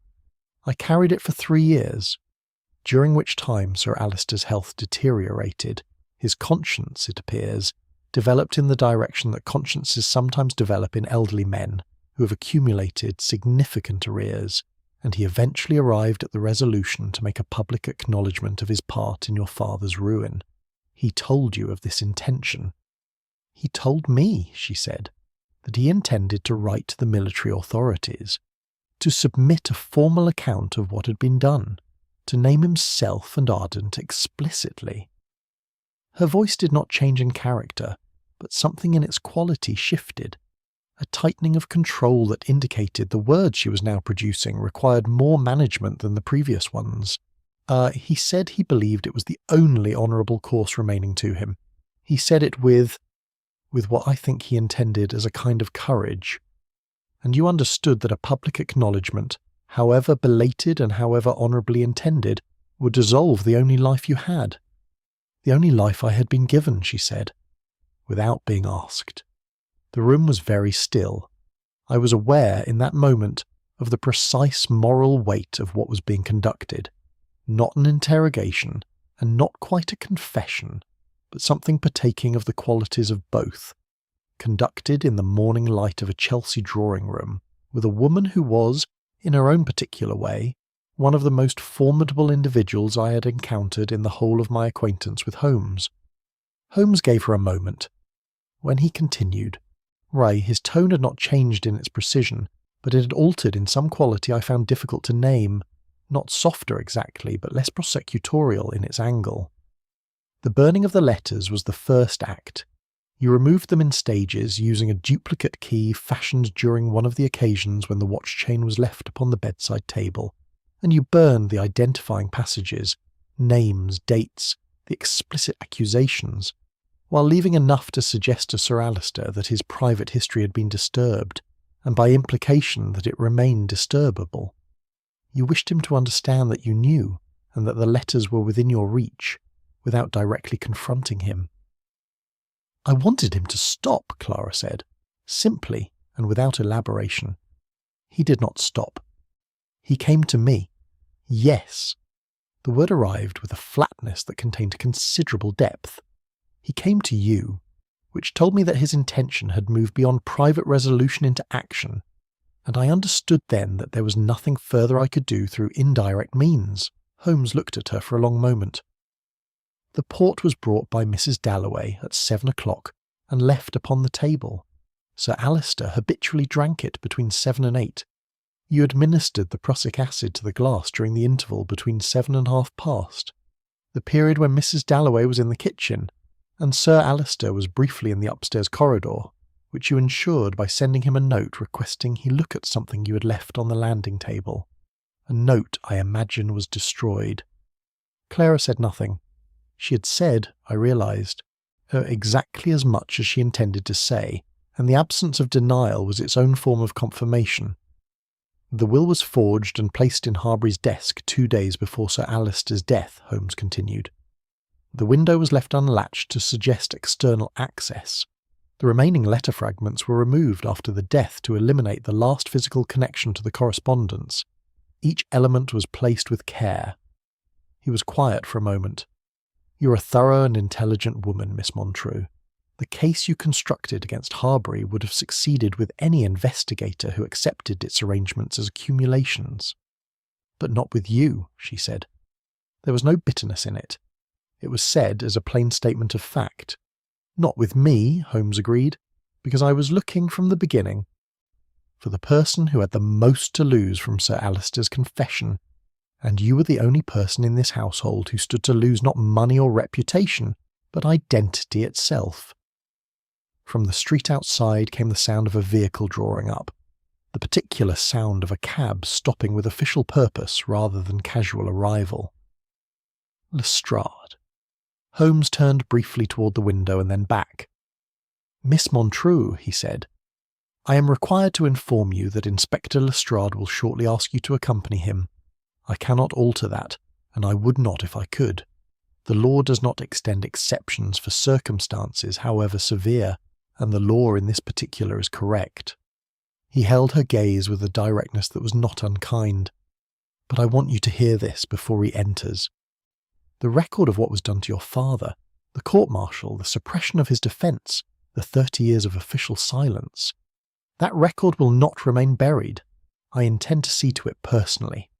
A: "I carried it for 3 years, during which time Sir Alistair's health deteriorated. His conscience, it appears, developed in the direction that consciences sometimes develop in elderly men who have accumulated significant arrears, and he eventually arrived at the resolution to make a public acknowledgement of his part in your father's ruin. He told you of this intention." "He told me," she said, "that he intended to write to the military authorities. to submit a formal account of what had been done, to name himself and Ardent explicitly. Her voice did not change in character, but something in its quality shifted, a tightening of control that indicated the words she was now producing required more management than the previous ones. He said he believed it was the only honourable course remaining to him. He said it with what I think he intended as a kind of courage. And you understood that a public acknowledgement, however belated and however honourably intended, would dissolve the only life you had. The only life I had been given, she said, without being asked. The room was very still. I was aware in that moment of the precise moral weight of what was being conducted. Not an interrogation, and not quite a confession, but something partaking of the qualities of both, conducted in the morning light of a Chelsea drawing room, with a woman who was, in her own particular way, one of the most formidable individuals I had encountered in the whole of my acquaintance with Holmes. Holmes gave her a moment. When he continued, his tone had not changed in its precision, but it had altered in some quality I found difficult to name, not softer exactly, but less prosecutorial in its angle. The burning of the letters was the first act. You removed them in stages using a duplicate key fashioned during one of the occasions when the watch chain was left upon the bedside table, and you burned the identifying passages, names, dates, the explicit accusations, while leaving enough to suggest to Sir Alistair that his private history had been disturbed, and by implication that it remained disturbable. You wished him to understand that you knew, and that the letters were within your reach, without directly confronting him. I wanted him to stop, Clara said, simply and without elaboration. He did not stop. He came to me. Yes. The word arrived with a flatness that contained considerable depth. He came to you, which told me that his intention had moved beyond private resolution into action, and I understood then that there was nothing further I could do through indirect means. Holmes looked at her for a long moment. The port was brought by Mrs. Dalloway at 7 o'clock and left upon the table. Sir Alistair habitually drank it between 7 and 8. You administered the prussic acid to the glass during the interval between 7 and half past, the period when Mrs. Dalloway was in the kitchen, and Sir Alistair was briefly in the upstairs corridor, which you ensured by sending him a note requesting he look at something you had left on the landing table. A note, I imagine, was destroyed. Clara said nothing. She had said, I realised, exactly as much as she intended to say, and the absence of denial was its own form of confirmation. The will was forged and placed in Harbury's desk 2 days before Sir Alistair's death, Holmes continued. The window was left unlatched to suggest external access. The remaining letter fragments were removed after the death to eliminate the last physical connection to the correspondence. Each element was placed with care. He was quiet for a moment. You're a thorough and intelligent woman, Miss Montreux. The case you constructed against Harbury would have succeeded with any investigator who accepted its arrangements as accumulations. But not with you, she said. There was no bitterness in it. It was said as a plain statement of fact. Not with me, Holmes agreed, because I was looking from the beginning for the person who had the most to lose from Sir Alistair's confession, and you were the only person in this household who stood to lose not money or reputation, but identity itself. From the street outside came the sound of a vehicle drawing up, the particular sound of a cab stopping with official purpose rather than casual arrival. Lestrade. Holmes turned briefly toward the window and then back. Miss Montreux, he said, I am required to inform you that Inspector Lestrade will shortly ask you to accompany him. I cannot alter that, and I would not if I could. The law does not extend exceptions for circumstances, however severe, and the law in this particular is correct. He held her gaze with a directness that was not unkind. But I want you to hear this before he enters. The record of what was done to your father, the court-martial, the suppression of his defence, the 30 years of official silence, that record will not remain buried. I intend to see to it personally.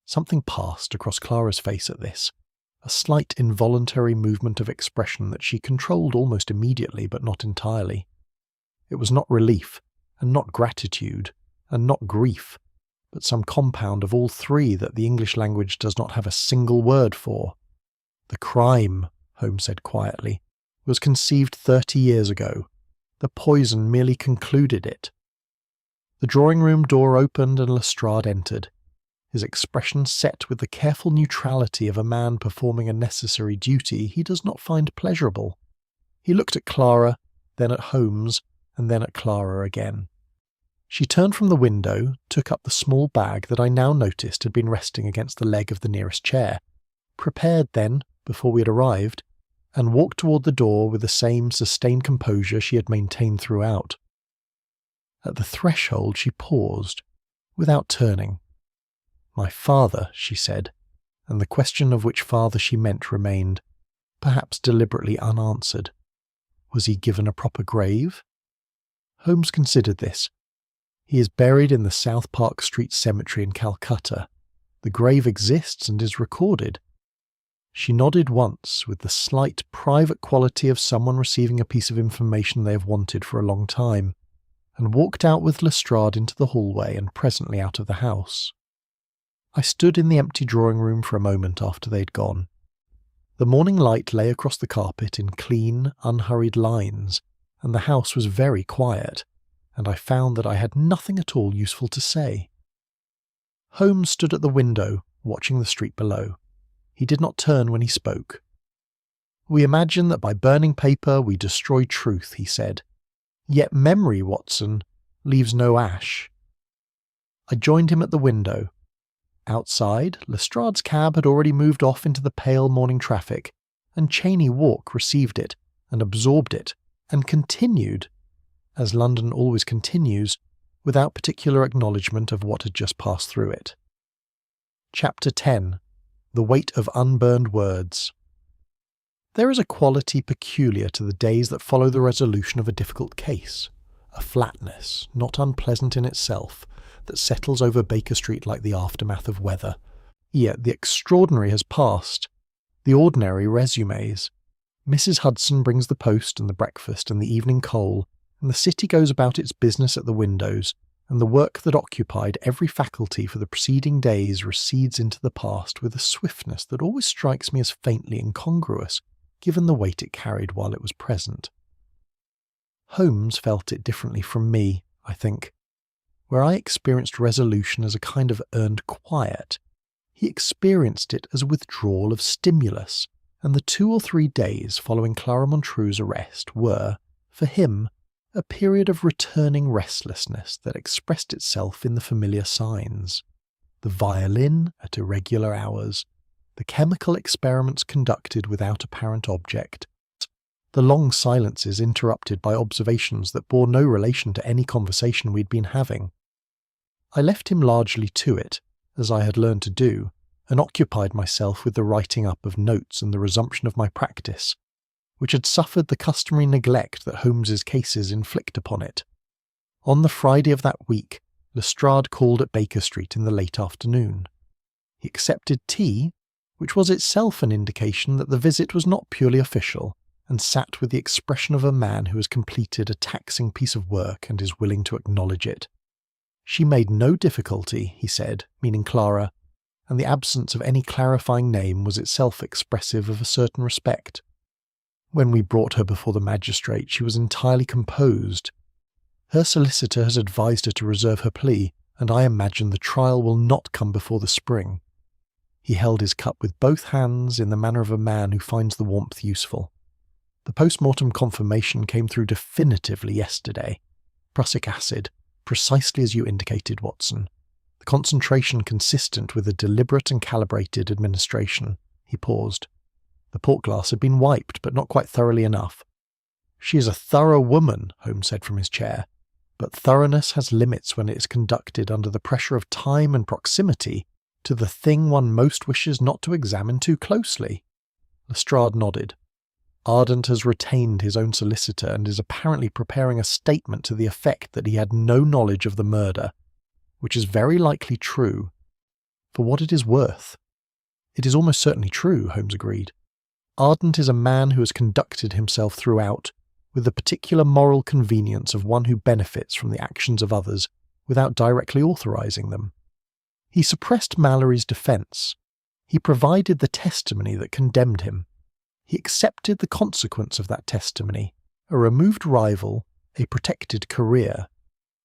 A: Something passed across Clara's face at this, a slight involuntary movement of expression that she controlled almost immediately but not entirely. It was not relief, and not gratitude, and not grief, but some compound of all three that the English language does not have a single word for. The crime, Holmes said quietly, was conceived 30 years ago. The poison merely concluded it. The drawing-room door opened and Lestrade entered, his expression set with the careful neutrality of a man performing a necessary duty he does not find pleasurable. He looked at Clara, then at Holmes, and then at Clara again. She turned from the window, took up the small bag that I now noticed had been resting against the leg of the nearest chair, prepared then, before we had arrived, and walked toward the door with the same sustained composure she had maintained throughout. At the threshold she paused, without turning. "My father," she said, and the question of which father she meant remained, perhaps deliberately unanswered. Was he given a proper grave? Holmes considered this. He is buried in the South Park Street Cemetery in Calcutta. The grave exists and is recorded. She nodded once, with the slight private quality of someone receiving a piece of information they have wanted for a long time, and walked out with Lestrade into the hallway and presently out of the house. I stood in the empty drawing-room for a moment after they had gone. The morning light lay across the carpet in clean, unhurried lines, and the house was very quiet, and I found that I had nothing at all useful to say. Holmes stood at the window, watching the street below. He did not turn when he spoke. "We imagine that by burning paper we destroy truth," he said. "Yet memory, Watson, leaves no ash." I joined him at the window. Outside, Lestrade's cab had already moved off into the pale morning traffic, and Cheyne Walk received it, and absorbed it, and continued, as London always continues, without particular acknowledgement of what had just passed through it. Chapter 10. The Weight of Unburned Words. There is a quality peculiar to the days that follow the resolution of a difficult case, a flatness, not unpleasant in itself, that settles over Baker Street like the aftermath of weather. Yet the extraordinary has passed. The ordinary resumes. Mrs. Hudson brings the post and the breakfast and the evening coal, and the city goes about its business at the windows, and the work that occupied every faculty for the preceding days recedes into the past with a swiftness that always strikes me as faintly incongruous, given the weight it carried while it was present. Holmes felt it differently from me, I think. Where I experienced resolution as a kind of earned quiet, he experienced it as a withdrawal of stimulus, and the 2 or 3 days following Clara Montreux's arrest were, for him, a period of returning restlessness that expressed itself in the familiar signs. The violin at irregular hours, the chemical experiments conducted without apparent object, the long silences interrupted by observations that bore no relation to any conversation we had been having. I left him largely to it, as I had learned to do, and occupied myself with the writing up of notes and the resumption of my practice, which had suffered the customary neglect that Holmes's cases inflict upon it. On the Friday of that week, Lestrade called at Baker Street in the late afternoon. He accepted tea, which was itself an indication that the visit was not purely official, and sat with the expression of a man who has completed a taxing piece of work and is willing to acknowledge it. She made no difficulty, he said, meaning Clara, and the absence of any clarifying name was itself expressive of a certain respect. When we brought her before the magistrate, she was entirely composed. Her solicitor has advised her to reserve her plea, and I imagine the trial will not come before the spring. He held his cup with both hands in the manner of a man who finds the warmth useful. The post-mortem confirmation came through definitively yesterday. Prussic acid, precisely as you indicated, Watson. The concentration consistent with a deliberate and calibrated administration. He paused. The port glass had been wiped, but not quite thoroughly enough. She is a thorough woman, Holmes said from his chair, but thoroughness has limits when it is conducted under the pressure of time and proximity to the thing one most wishes not to examine too closely. Lestrade nodded. Ardent has retained his own solicitor and is apparently preparing a statement to the effect that he had no knowledge of the murder, which is very likely true. For what it is worth. It is almost certainly true, Holmes agreed. Ardent is a man who has conducted himself throughout with the particular moral convenience of one who benefits from the actions of others without directly authorising them. He suppressed Mallory's defence. He provided the testimony that condemned him. He accepted the consequence of that testimony, a removed rival, a protected career,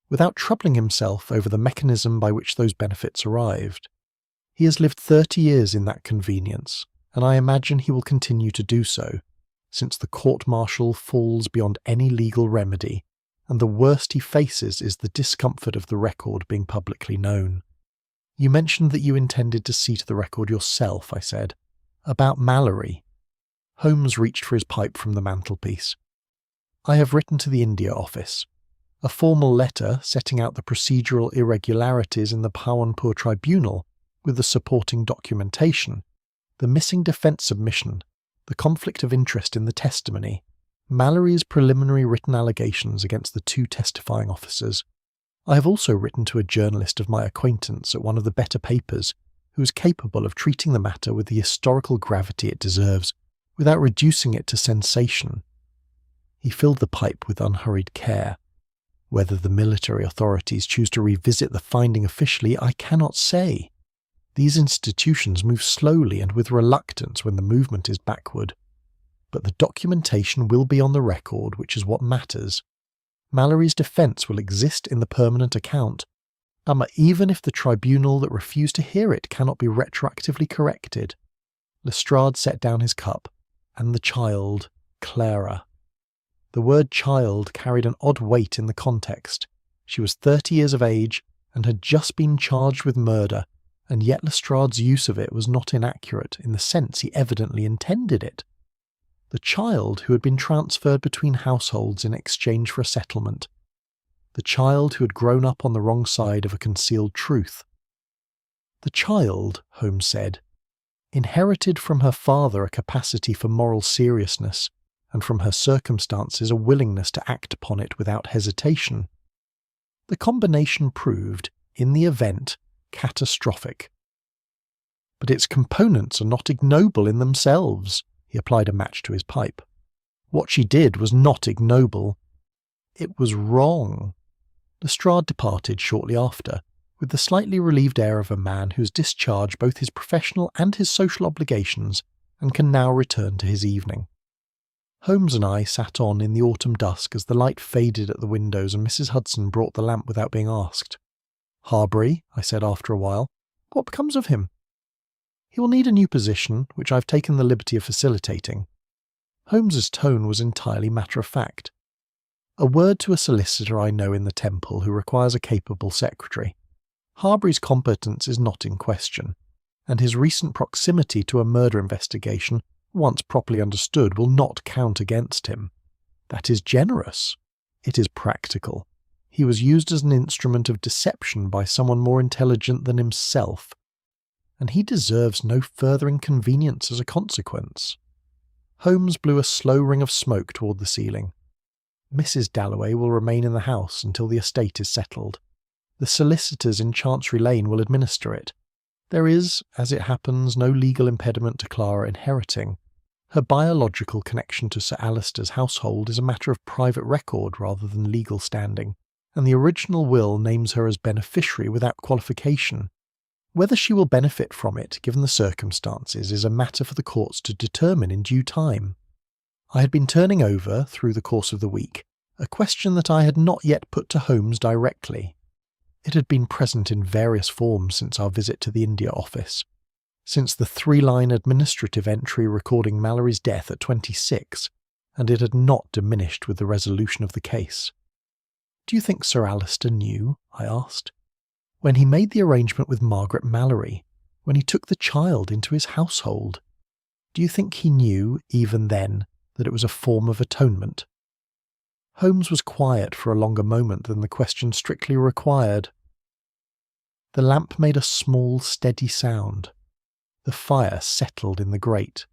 A: without troubling himself over the mechanism by which those benefits arrived. He has lived 30 years in that convenience, and I imagine he will continue to do so, since the court-martial falls beyond any legal remedy, and the worst he faces is the discomfort of the record being publicly known. You mentioned that you intended to see to the record yourself, I said. About Mallory. Holmes reached for his pipe from the mantelpiece. I have written to the India office. A formal letter setting out the procedural irregularities in the Bhawanpur tribunal with the supporting documentation, the missing defence submission, the conflict of interest in the testimony, Mallory's preliminary written allegations against the 2 testifying officers. I have also written to a journalist of my acquaintance at one of the better papers who is capable of treating the matter with the historical gravity it deserves, without reducing it to sensation. He filled the pipe with unhurried care. Whether the military authorities choose to revisit the finding officially, I cannot say. These institutions move slowly and with reluctance when the movement is backward. But the documentation will be on the record, which is what matters. Mallory's defence will exist in the permanent account, even if the tribunal that refused to hear it cannot be retroactively corrected. Lestrade set down his cup, and the child, Clara. The word child carried an odd weight in the context. She was 30 years of age and had just been charged with murder, and yet Lestrade's use of it was not inaccurate in the sense he evidently intended it. The child who had been transferred between households in exchange for a settlement. The child who had grown up on the wrong side of a concealed truth. The child, Holmes said, inherited from her father a capacity for moral seriousness, and from her circumstances a willingness to act upon it without hesitation. The combination proved, in the event, catastrophic. But its components are not ignoble in themselves. He applied a match to his pipe. What she did was not ignoble. It was wrong. Lestrade departed shortly after, with the slightly relieved air of a man who has discharged both his professional and his social obligations and can now return to his evening. Holmes and I sat on in the autumn dusk as the light faded at the windows and Mrs. Hudson brought the lamp without being asked. "Harbury," I said after a while, "what becomes of him?" "He will need a new position, which I've taken the liberty of facilitating." Holmes's tone was entirely matter-of-fact. "A word to a solicitor I know in the Temple who requires a capable secretary. Harbury's competence is not in question, and his recent proximity to a murder investigation, once properly understood, will not count against him. That is generous. It is practical. He was used as an instrument of deception by someone more intelligent than himself, and he deserves no further inconvenience as a consequence." Holmes blew a slow ring of smoke toward the ceiling. "Mrs. Dalloway will remain in the house until the estate is settled. The solicitors in Chancery Lane will administer it. There is, as it happens, no legal impediment to Clara inheriting. Her biological connection to Sir Alistair's household is a matter of private record rather than legal standing, and the original will names her as beneficiary without qualification. Whether she will benefit from it, given the circumstances, is a matter for the courts to determine in due time." I had been turning over, through the course of the week, a question that I had not yet put to Holmes directly. It had been present in various forms since our visit to the India office, since the 3-line administrative entry recording Mallory's death at 26, and it had not diminished with the resolution of the case. "Do you think Sir Alistair knew?" I asked. "When he made the arrangement with Margaret Mallory, when he took the child into his household, do you think he knew, even then, that it was a form of atonement?" Holmes was quiet for a longer moment than the question strictly required. The lamp made a small, steady sound. The fire settled in the grate.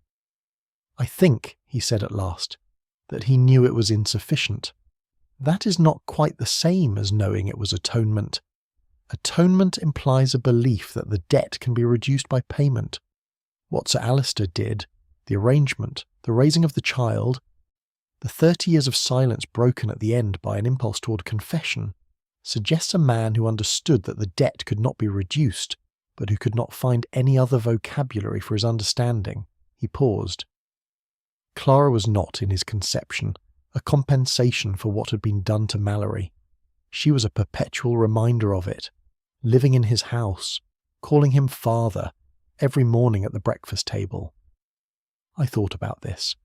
A: "I think," he said at last, "that he knew it was insufficient. That is not quite the same as knowing it was atonement. Atonement implies a belief that the debt can be reduced by payment. What Sir Alistair did, the arrangement, the raising of the child, the 30 years of silence broken at the end by an impulse toward confession, suggests a man who understood that the debt could not be reduced, but who could not find any other vocabulary for his understanding. He paused. Clara was not, in his conception, a compensation for what had been done to Mallory. She was a perpetual reminder of it, living in his house, calling him father, every morning at the breakfast table. I thought about this.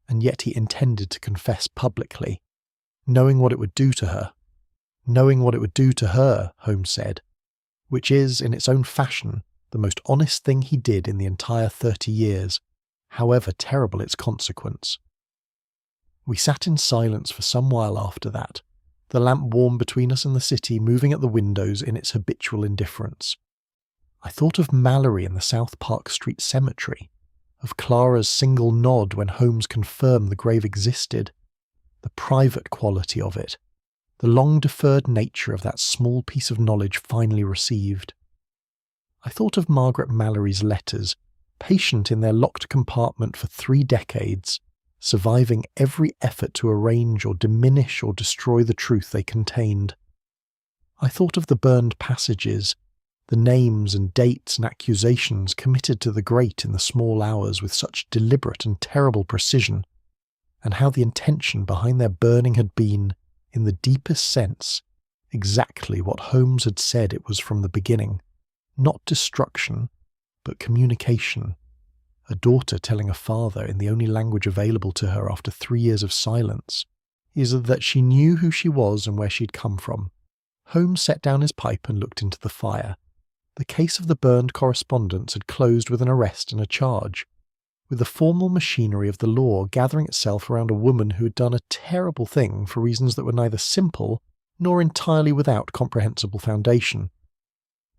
A: And yet he intended to confess publicly, knowing what it would do to her. Knowing what it would do to her, Holmes said, which is, in its own fashion, the most honest thing he did in the entire 30 years, however terrible its consequence. We sat in silence for some while after that, the lamp warm between us and the city moving at the windows in its habitual indifference. I thought of Mallory in the South Park Street cemetery, of Clara's single nod when Holmes confirmed the grave existed, the private quality of it, the long-deferred nature of that small piece of knowledge finally received. I thought of Margaret Mallory's letters, patient in their locked compartment for 3 decades, surviving every effort to arrange or diminish or destroy the truth they contained. I thought of the burned passages, the names and dates and accusations committed to the grate in the small hours with such deliberate and terrible precision, and how the intention behind their burning had been, in the deepest sense, exactly what Holmes had said it was from the beginning, not destruction, but communication. A daughter telling a father in the only language available to her after 3 years of silence, is that she knew who she was and where she'd come from. Holmes set down his pipe and looked into the fire. The case of the Burned Correspondence had closed with an arrest and a charge, with the formal machinery of the law gathering itself around a woman who had done a terrible thing for reasons that were neither simple nor entirely without comprehensible foundation.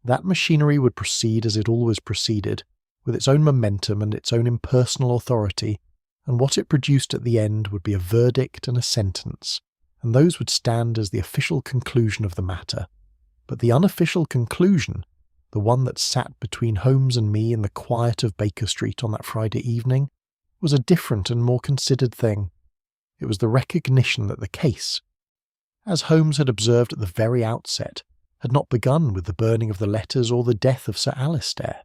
A: That machinery would proceed as it always proceeded, with its own momentum and its own impersonal authority, and what it produced at the end would be a verdict and a sentence, and those would stand as the official conclusion of the matter. But the unofficial conclusion, the one that sat between Holmes and me in the quiet of Baker Street on that Friday evening, was a different and more considered thing. It was the recognition that the case, as Holmes had observed at the very outset, had not begun with the burning of the letters or the death of Sir Alistair.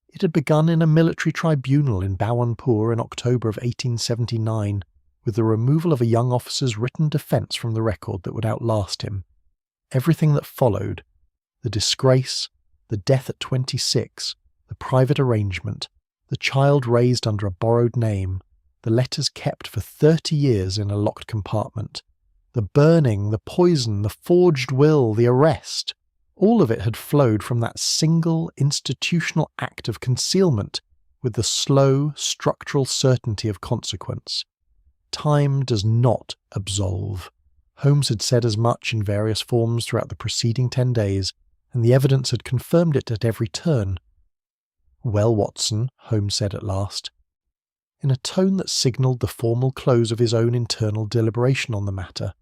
A: It had begun in a military tribunal in Bhawanpur in October of 1879, with the removal of a young officer's written defence from the record that would outlast him. Everything that followed, the disgrace, the death at 26, the private arrangement, the child raised under a borrowed name, the letters kept for 30 years in a locked compartment, the burning, the poison, the forged will, the arrest, all of it had flowed from that single institutional act of concealment with the slow, structural certainty of consequence. Time does not absolve. Holmes had said as much in various forms throughout the preceding 10 days, and the evidence had confirmed it at every turn. "Well, Watson," Holmes said at last, in a tone that signalled the formal close of his own internal deliberation on the matter.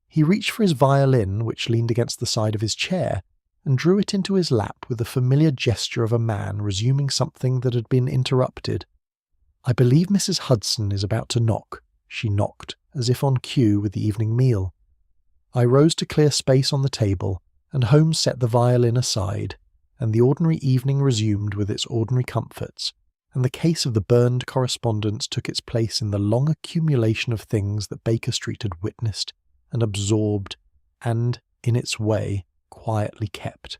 A: He reached for his violin, which leaned against the side of his chair, and drew it into his lap with the familiar gesture of a man resuming something that had been interrupted. "I believe Mrs. Hudson is about to knock." She knocked, as if on cue with the evening meal. I rose to clear space on the table, and Holmes set the violin aside, and the ordinary evening resumed with its ordinary comforts, and the case of the Burned Correspondence took its place in the long accumulation of things that Baker Street had witnessed and absorbed and, in its way, quietly kept.